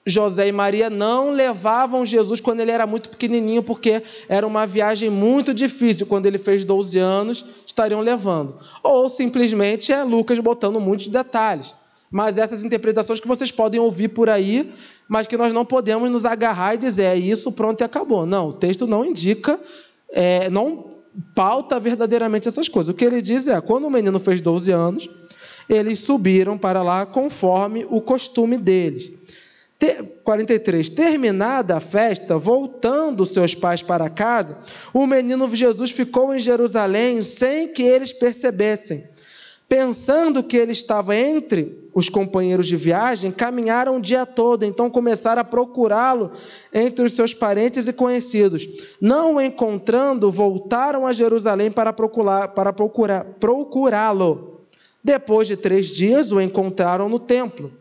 José e Maria não levavam Jesus quando ele era muito pequenininho, porque era uma viagem muito difícil. Quando ele fez 12 anos, estariam levando. Ou simplesmente é Lucas botando muitos detalhes. Mas essas interpretações que vocês podem ouvir por aí, mas que nós não podemos nos agarrar e dizer, é isso, pronto e acabou. Não, o texto não indica, não pauta verdadeiramente essas coisas. O que ele diz é, quando o menino fez 12 anos, eles subiram para lá conforme o costume deles. 43. Terminada a festa, voltando seus pais para casa, o menino Jesus ficou em Jerusalém sem que eles percebessem. Pensando que ele estava entre os companheiros de viagem, caminharam o dia todo, então começaram a procurá-lo entre os seus parentes e conhecidos. Não o encontrando, voltaram a Jerusalém para procurá-lo. Depois de 3 dias, o encontraram no templo,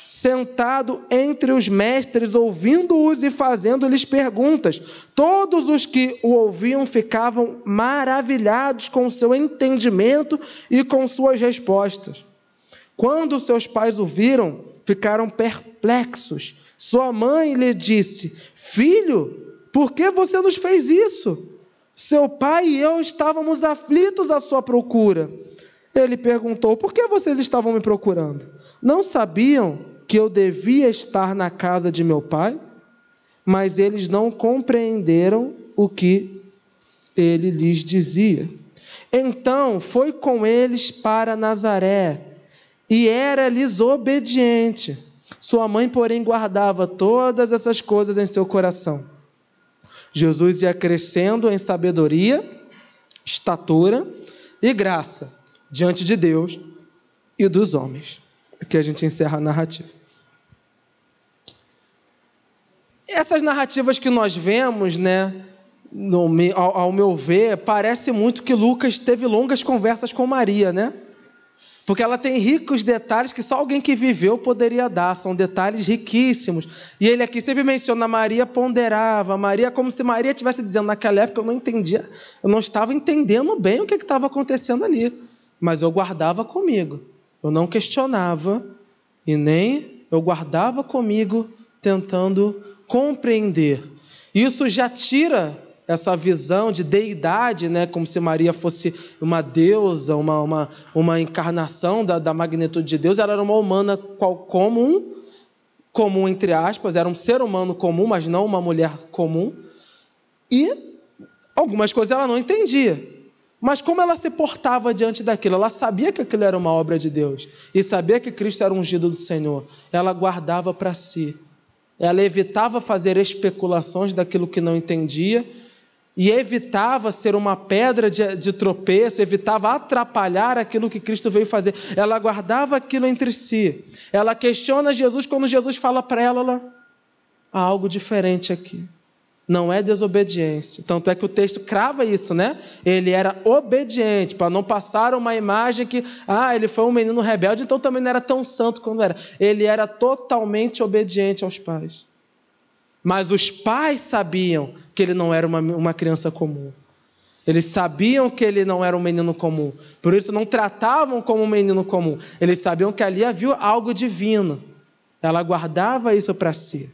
sentado entre os mestres, ouvindo-os e fazendo-lhes perguntas. Todos os que o ouviam ficavam maravilhados com o seu entendimento e com suas respostas. Quando seus pais o viram, ficaram perplexos. Sua mãe lhe disse, filho, por que você nos fez isso? Seu pai e eu estávamos aflitos à sua procura. Ele perguntou, por que vocês estavam me procurando? Não sabiam que eu devia estar na casa de meu pai? Mas eles não compreenderam o que ele lhes dizia. Então foi com eles para Nazaré, e era-lhes obediente. Sua mãe, porém, guardava todas essas coisas em seu coração. Jesus ia crescendo em sabedoria, estatura e graça diante de Deus e dos homens. Aqui a gente encerra a narrativa. Essas narrativas que nós vemos, né, ao meu ver, parece muito que Lucas teve longas conversas com Maria, né? Porque ela tem ricos detalhes que só alguém que viveu poderia dar, são detalhes riquíssimos. E ele aqui sempre menciona Maria, ponderava, Maria, como se Maria estivesse dizendo, naquela época eu não entendia, eu não estava entendendo bem o que estava acontecendo ali. Mas eu guardava comigo, eu não questionava e nem eu guardava comigo tentando compreender. Isso já tira essa visão de deidade, né? Como se Maria fosse uma deusa, uma encarnação da magnitude de Deus. Ela era uma humana comum entre aspas, era um ser humano comum, mas não uma mulher comum. E algumas coisas ela não entendia. Mas como ela se portava diante daquilo? Ela sabia que aquilo era uma obra de Deus e sabia que Cristo era ungido do Senhor. Ela guardava para si. Ela evitava fazer especulações daquilo que não entendia e evitava ser uma pedra de tropeço, evitava atrapalhar aquilo que Cristo veio fazer. Ela guardava aquilo entre si. Ela questiona Jesus quando Jesus fala para ela, há algo diferente aqui. Não é desobediência. Tanto é que o texto crava isso, né? Ele era obediente, para não passar uma imagem que, ele foi um menino rebelde, então também não era tão santo como era. Ele era totalmente obediente aos pais. Mas os pais sabiam que ele não era uma criança comum. Eles sabiam que ele não era um menino comum. Por isso não tratavam como um menino comum. Eles sabiam que ali havia algo divino. Ela guardava isso para si.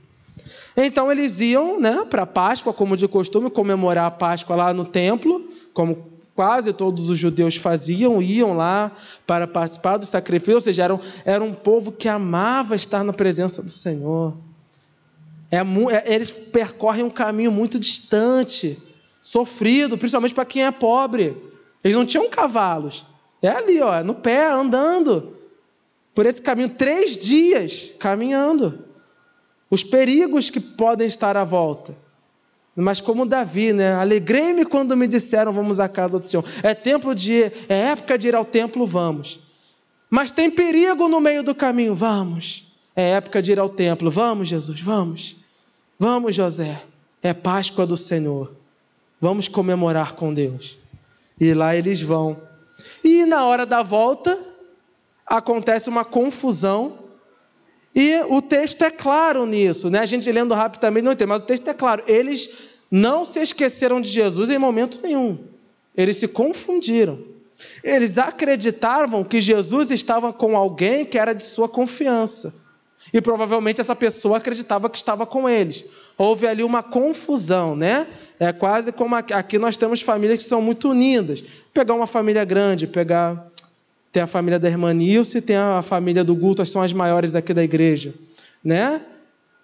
Então eles iam, para a Páscoa, como de costume, comemorar a Páscoa lá no templo, como quase todos os judeus faziam, iam lá para participar do sacrifício, ou seja, era um povo que amava estar na presença do Senhor. Eles percorrem um caminho muito distante, sofrido, principalmente para quem é pobre. Eles não tinham cavalos. É ali, no pé, andando. Por esse caminho, 3 dias caminhando. Os perigos que podem estar à volta. Mas como Davi, alegrei-me quando me disseram, vamos à casa do Senhor. É época de ir ao templo, vamos. Mas tem perigo no meio do caminho, vamos. É época de ir ao templo, vamos, Jesus, vamos. Vamos, José, é Páscoa do Senhor. Vamos comemorar com Deus. E lá eles vão. E na hora da volta, acontece uma confusão. E o texto é claro nisso, A gente lendo rapidamente não entende, mas o texto é claro. Eles não se esqueceram de Jesus em momento nenhum. Eles se confundiram. Eles acreditavam que Jesus estava com alguém que era de sua confiança. E provavelmente essa pessoa acreditava que estava com eles. Houve ali uma confusão, É quase como aqui nós temos famílias que são muito unidas. Pegar uma família grande, tem a família da irmã Nilce, tem a família do Guto, são as maiores aqui da igreja,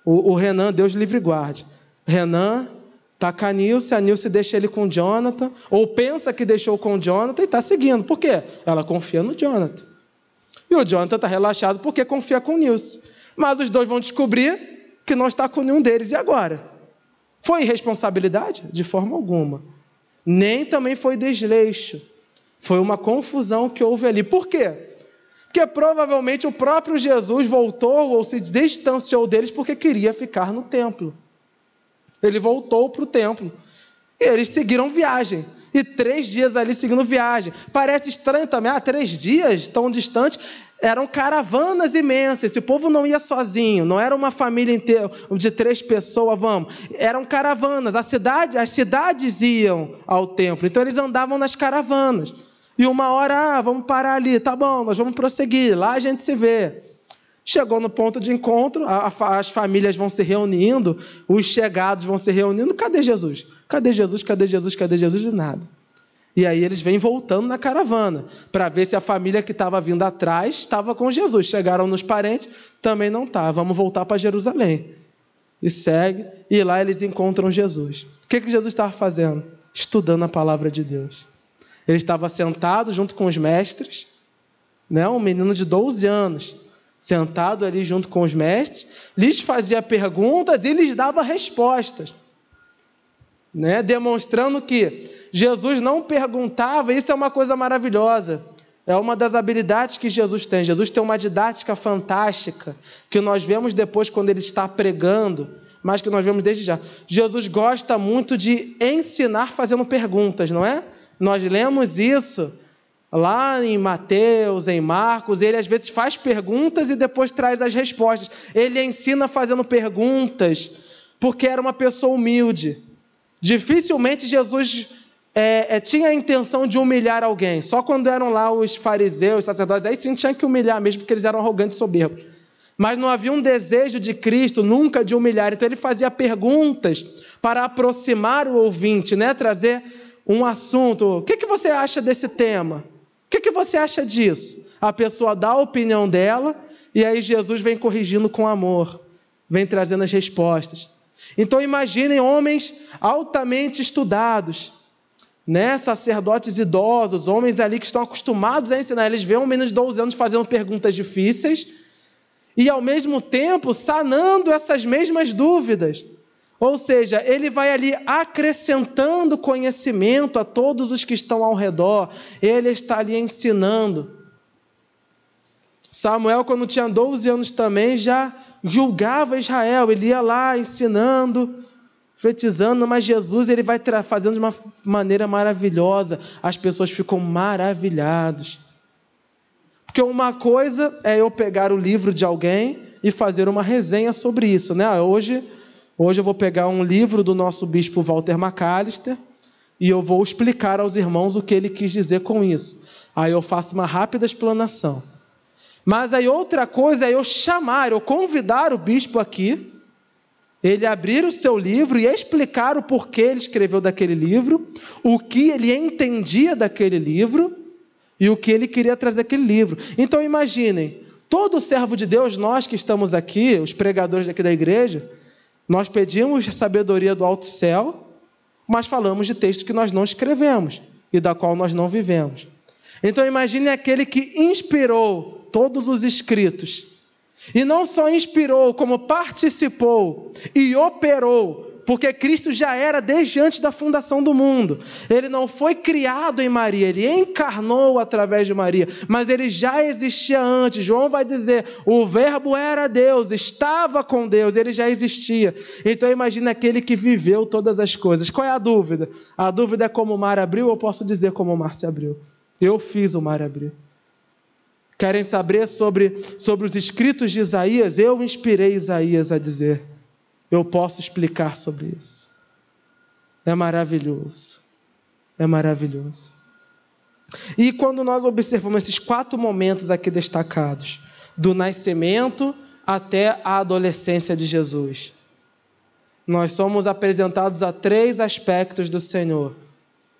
O Renan, Deus livre e guarde. Renan está com a Nilce deixa ele com o Jonathan, ou pensa que deixou com o Jonathan e está seguindo. Por quê? Ela confia no Jonathan. E o Jonathan está relaxado porque confia com o Nilce. Mas os dois vão descobrir que não está com nenhum deles. E agora? Foi irresponsabilidade? De forma alguma. Nem também foi desleixo. Foi uma confusão que houve ali. Por quê? Porque provavelmente o próprio Jesus voltou ou se distanciou deles porque queria ficar no templo. Ele voltou para o templo. E eles seguiram viagem. E 3 dias ali seguindo viagem. Parece estranho também. 3 dias tão distantes. Eram caravanas imensas. Esse povo não ia sozinho. Não era uma família inteira de 3 pessoas, vamos. Eram caravanas. As cidades iam ao templo. Então eles andavam nas caravanas. E uma hora, vamos parar ali. Tá bom, nós vamos prosseguir. Lá a gente se vê. Chegou no ponto de encontro, as famílias vão se reunindo, os chegados vão se reunindo. Cadê Jesus? Cadê Jesus? Cadê Jesus? Cadê Jesus? E nada. E aí eles vêm voltando na caravana, para ver se a família que estava vindo atrás estava com Jesus. Chegaram nos parentes, também não está. Vamos voltar para Jerusalém. E segue, e lá eles encontram Jesus. O que Jesus estava fazendo? Estudando a palavra de Deus. Ele estava sentado junto com os mestres, um menino de 12 anos, sentado ali junto com os mestres, lhes fazia perguntas e lhes dava respostas, demonstrando que Jesus não perguntava. Isso é uma coisa maravilhosa, é uma das habilidades que Jesus tem. Jesus tem uma didática fantástica, que nós vemos depois quando ele está pregando, mas que nós vemos desde já. Jesus gosta muito de ensinar fazendo perguntas, não é? Nós lemos isso lá em Mateus, em Marcos. Ele às vezes faz perguntas e depois traz as respostas. Ele ensina fazendo perguntas, porque era uma pessoa humilde. Dificilmente Jesus tinha a intenção de humilhar alguém. Só quando eram lá os fariseus, os sacerdotes, aí sim tinha que humilhar mesmo, porque eles eram arrogantes e soberbos. Mas não havia um desejo de Cristo nunca de humilhar. Então ele fazia perguntas para aproximar o ouvinte, trazer um assunto. O que você acha desse tema? O que você acha disso? A pessoa dá a opinião dela e aí Jesus vem corrigindo com amor, vem trazendo as respostas. Então imaginem homens altamente estudados, sacerdotes idosos, homens ali que estão acostumados a ensinar. Eles veem um menino de 12 anos fazendo perguntas difíceis e ao mesmo tempo sanando essas mesmas dúvidas. Ou seja, ele vai ali acrescentando conhecimento a todos os que estão ao redor. Ele está ali ensinando. Samuel, quando tinha 12 anos também, já julgava Israel. Ele ia lá ensinando, profetizando, mas Jesus ele vai fazendo de uma maneira maravilhosa. As pessoas ficam maravilhadas. Porque uma coisa é eu pegar o livro de alguém e fazer uma resenha sobre isso, né? Hoje eu vou pegar um livro do nosso bispo Walter Macalester e eu vou explicar aos irmãos o que ele quis dizer com isso. Aí eu faço uma rápida explanação. Mas aí outra coisa é eu convidar o bispo aqui, ele abrir o seu livro e explicar o porquê ele escreveu daquele livro, o que ele entendia daquele livro e o que ele queria trazer daquele livro. Então imaginem, todo servo de Deus, nós que estamos aqui, os pregadores daqui da igreja, nós pedimos a sabedoria do alto céu, mas falamos de textos que nós não escrevemos e da qual nós não vivemos. Então imagine aquele que inspirou todos os escritos, e não só inspirou, como participou e operou, porque Cristo já era desde antes da fundação do mundo. Ele não foi criado em Maria, ele encarnou através de Maria, mas ele já existia antes. João vai dizer, o verbo era Deus, estava com Deus, ele já existia. Então imagina aquele que viveu todas as coisas. Qual é a dúvida? A dúvida é como o mar abriu, ou eu posso dizer como o mar se abriu? Eu fiz o mar abrir. Querem saber sobre os escritos de Isaías? Eu inspirei Isaías a dizer. Eu posso explicar sobre isso. É maravilhoso. É maravilhoso. E quando nós observamos esses 4 momentos aqui destacados, do nascimento até a adolescência de Jesus, nós somos apresentados a 3 aspectos do Senhor.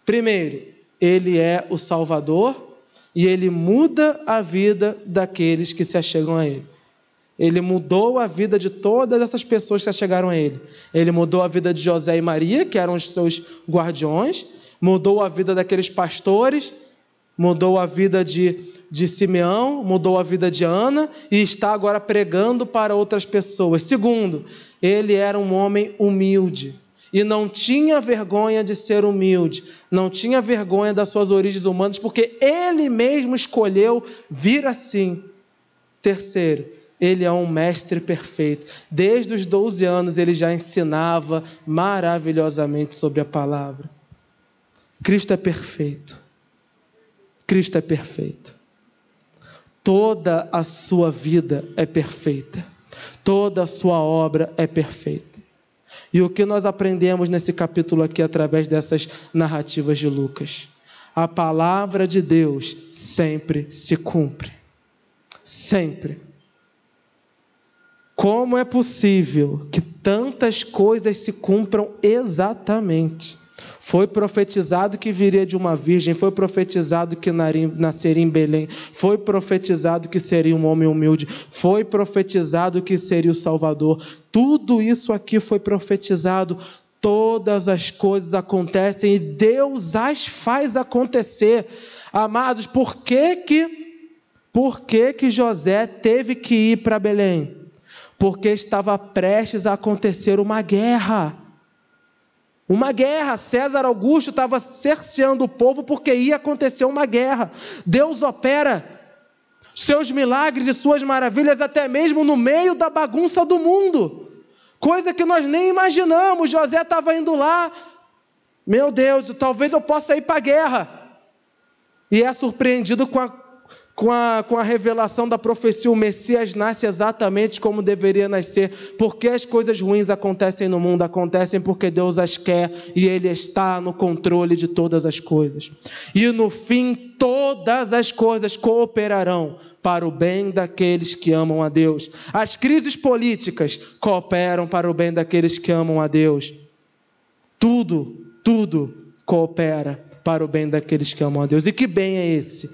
Primeiro, Ele é o Salvador, e Ele muda a vida daqueles que se achegam a Ele. Ele mudou a vida de todas essas pessoas que se achegaram a Ele. Ele mudou a vida de José e Maria, que eram os seus guardiões, mudou a vida daqueles pastores, mudou a vida de Simeão, mudou a vida de Ana, e está agora pregando para outras pessoas. Segundo, Ele era um homem humilde. E não tinha vergonha de ser humilde, não tinha vergonha das suas origens humanas, porque Ele mesmo escolheu vir assim. Terceiro, Ele é um mestre perfeito. Desde os 12 anos Ele já ensinava maravilhosamente sobre a palavra. Cristo é perfeito. Cristo é perfeito. Toda a sua vida é perfeita. Toda a sua obra é perfeita. E o que nós aprendemos nesse capítulo aqui através dessas narrativas de Lucas? A palavra de Deus sempre se cumpre. Sempre. Como é possível que tantas coisas se cumpram exatamente? Foi profetizado que viria de uma virgem, foi profetizado que nasceria em Belém, foi profetizado que seria um homem humilde, foi profetizado que seria o Salvador. Tudo isso aqui foi profetizado, todas as coisas acontecem e Deus as faz acontecer. Amados, por que José teve que ir para Belém? Porque estava prestes a acontecer uma guerra. Uma guerra, César Augusto estava cerceando o povo porque ia acontecer uma guerra. Deus opera seus milagres e suas maravilhas até mesmo no meio da bagunça do mundo. Coisa que nós nem imaginamos. José estava indo lá, meu Deus, talvez eu possa ir para a guerra. E é surpreendido com a revelação da profecia, o Messias nasce exatamente como deveria nascer. Porque as coisas ruins acontecem no mundo? Acontecem porque Deus as quer e Ele está no controle de todas as coisas. E no fim, todas as coisas cooperarão para o bem daqueles que amam a Deus. As crises políticas cooperam para o bem daqueles que amam a Deus. Tudo coopera para o bem daqueles que amam a Deus. E que bem é esse?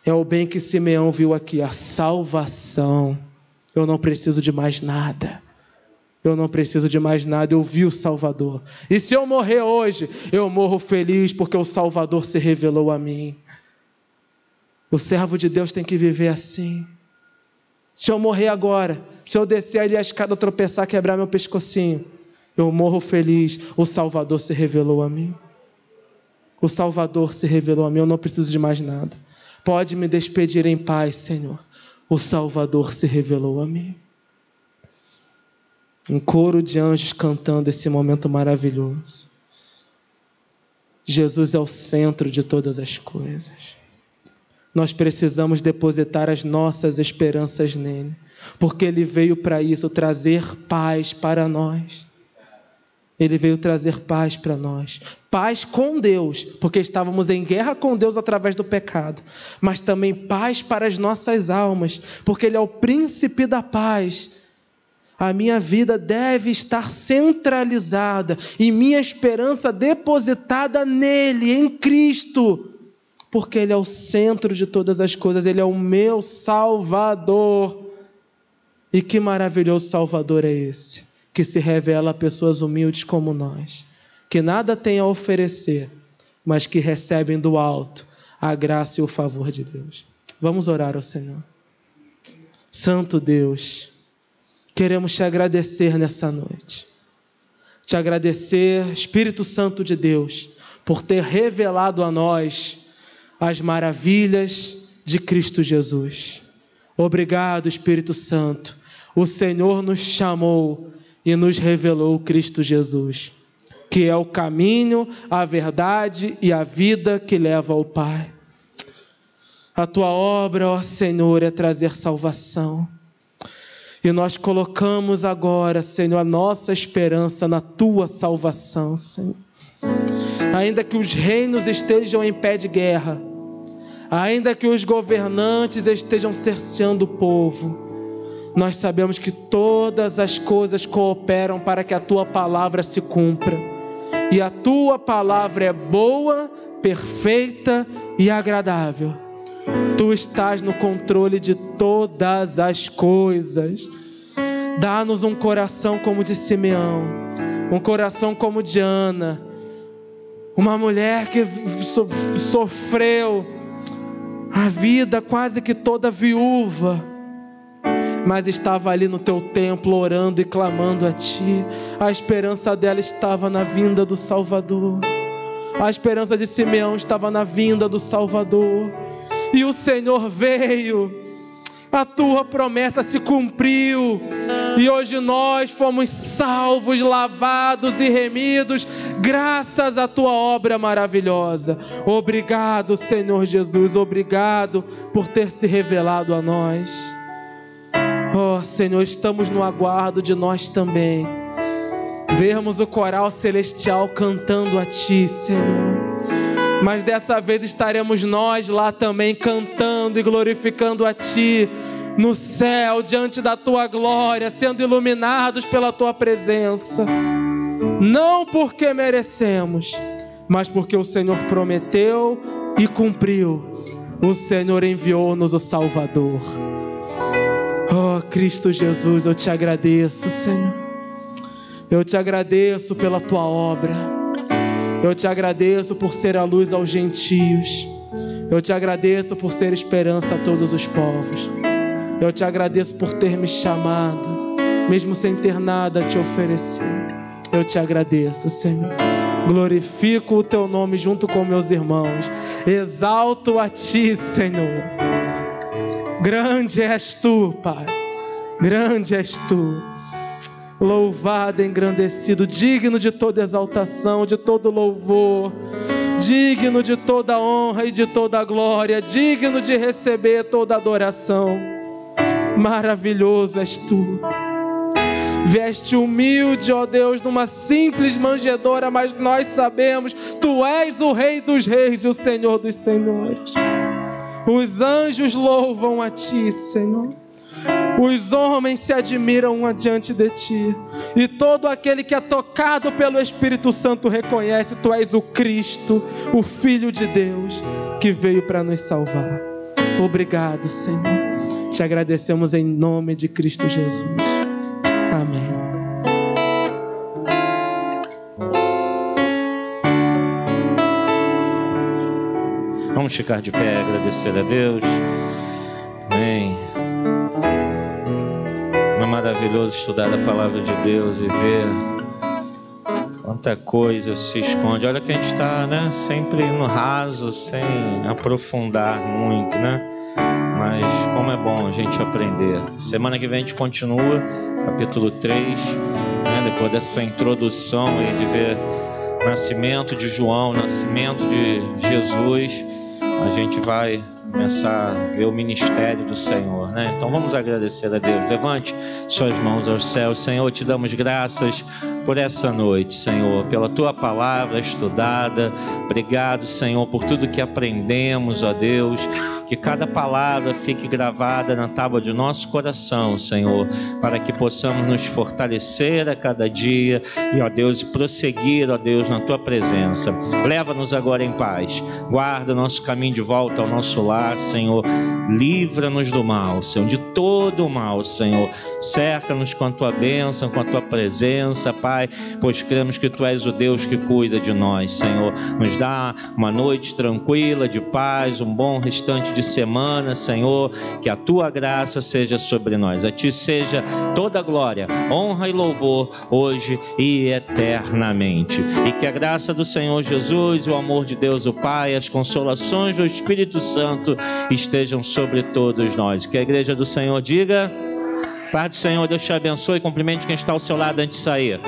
É o bem que Simeão viu aqui, a salvação. Eu não preciso de mais nada. Eu não preciso de mais nada, eu vi o Salvador. E se eu morrer hoje, eu morro feliz porque o Salvador se revelou a mim. O servo de Deus tem que viver assim. Se eu morrer agora, se eu descer ali a escada, tropeçar, quebrar meu pescocinho, eu morro feliz. O Salvador se revelou a mim. O Salvador se revelou a mim. Eu não preciso de mais nada. Pode me despedir em paz, Senhor. O Salvador se revelou a mim. Um coro de anjos cantando esse momento maravilhoso. Jesus é o centro de todas as coisas. Nós precisamos depositar as nossas esperanças nele, porque ele veio para isso, trazer paz para nós. Ele veio trazer paz para nós. Paz com Deus, porque estávamos em guerra com Deus através do pecado, mas também paz para as nossas almas, porque ele é o príncipe da paz. A minha vida deve estar centralizada e minha esperança depositada nele, em Cristo, porque ele é o centro de todas as coisas, ele é o meu Salvador. E que maravilhoso Salvador é esse, que se revela a pessoas humildes como nós, que nada têm a oferecer, mas que recebem do alto a graça e o favor de Deus. Vamos orar ao Senhor. Santo Deus, queremos te agradecer nessa noite. Te agradecer, Espírito Santo de Deus, por ter revelado a nós as maravilhas de Cristo Jesus. Obrigado, Espírito Santo. O Senhor nos chamou e nos revelou Cristo Jesus, que é o caminho, a verdade e a vida que leva ao Pai. A tua obra, ó Senhor, é trazer salvação. E nós colocamos agora, Senhor, a nossa esperança na tua salvação, Senhor. Ainda que os reinos estejam em pé de guerra, ainda que os governantes estejam cerceando o povo, nós sabemos que todas as coisas cooperam para que a tua palavra se cumpra. E a tua palavra é boa, perfeita e agradável. Tu estás no controle de todas as coisas. Dá-nos um coração como de Simeão, um coração como de Ana, uma mulher que sofreu a vida quase que toda viúva, mas estava ali no teu templo orando e clamando a ti. A esperança dela estava na vinda do Salvador. A esperança de Simeão estava na vinda do Salvador. E o Senhor veio, a tua promessa se cumpriu, e hoje nós fomos salvos, lavados e remidos, graças à tua obra maravilhosa. Obrigado, Senhor Jesus, obrigado por ter se revelado a nós. Oh, Senhor, estamos no aguardo de nós também vermos o coral celestial cantando a ti, Senhor. Mas dessa vez estaremos nós lá também cantando e glorificando a ti no céu, diante da tua glória, sendo iluminados pela tua presença. Não porque merecemos, mas porque o Senhor prometeu e cumpriu. O Senhor enviou-nos o Salvador. Oh, Cristo Jesus, eu te agradeço, Senhor. Eu te agradeço pela tua obra. Eu te agradeço por ser a luz aos gentios. Eu te agradeço por ser esperança a todos os povos. Eu te agradeço por ter me chamado, mesmo sem ter nada a te oferecer. Eu te agradeço, Senhor. Glorifico o teu nome junto com meus irmãos. Exalto a ti, Senhor. Grande és tu, Pai. Grande és tu. Louvado, engrandecido, digno de toda exaltação, de todo louvor, digno de toda honra e de toda glória, digno de receber toda adoração. Maravilhoso és tu. Vieste humilde, ó Deus, numa simples manjedoura, mas nós sabemos, tu és o Rei dos Reis e o Senhor dos Senhores. Os anjos louvam a ti, Senhor. Os homens se admiram diante de ti. E todo aquele que é tocado pelo Espírito Santo reconhece: tu és o Cristo, o Filho de Deus, que veio para nos salvar. Obrigado, Senhor. Te agradecemos em nome de Cristo Jesus. Amém. Vamos ficar de pé e agradecer a Deus. Amém. É maravilhoso estudar a palavra de Deus e ver Quanta coisa se esconde. Olha que a gente está, né, sempre no raso, sem aprofundar muito, né? Mas como é bom a gente aprender. Semana que vem a gente continua, capítulo 3, né? Depois dessa introdução aí de ver o nascimento de João, o nascimento de Jesus, a gente vai começar a ver o ministério do Senhor, né? Então vamos agradecer a Deus. Levante suas mãos aos céus. Senhor, te damos graças por essa noite, Senhor, pela tua palavra estudada. Obrigado, Senhor, por tudo que aprendemos, ó Deus. Que cada palavra fique gravada na tábua de nosso coração, Senhor, para que possamos nos fortalecer a cada dia e, ó Deus, prosseguir, ó Deus, na tua presença. Leva-nos agora em paz. Guarda nosso caminho de volta ao nosso lar, Senhor. Livra-nos do mal, Senhor, de todo o mal, Senhor. Cerca-nos com a tua bênção, com a tua presença, Pai, pois cremos que tu és o Deus que cuida de nós, Senhor. Nos dá uma noite tranquila, de paz, um bom restante de semana, Senhor. Que a tua graça seja sobre nós. A ti seja toda glória, honra e louvor, hoje e eternamente. E que a graça do Senhor Jesus, o amor de Deus o Pai, as consolações do Espírito Santo estejam sobre todos nós. Que a igreja do Senhor diga: Pai do Senhor, Deus te abençoe. Cumprimente quem está ao seu lado antes de sair.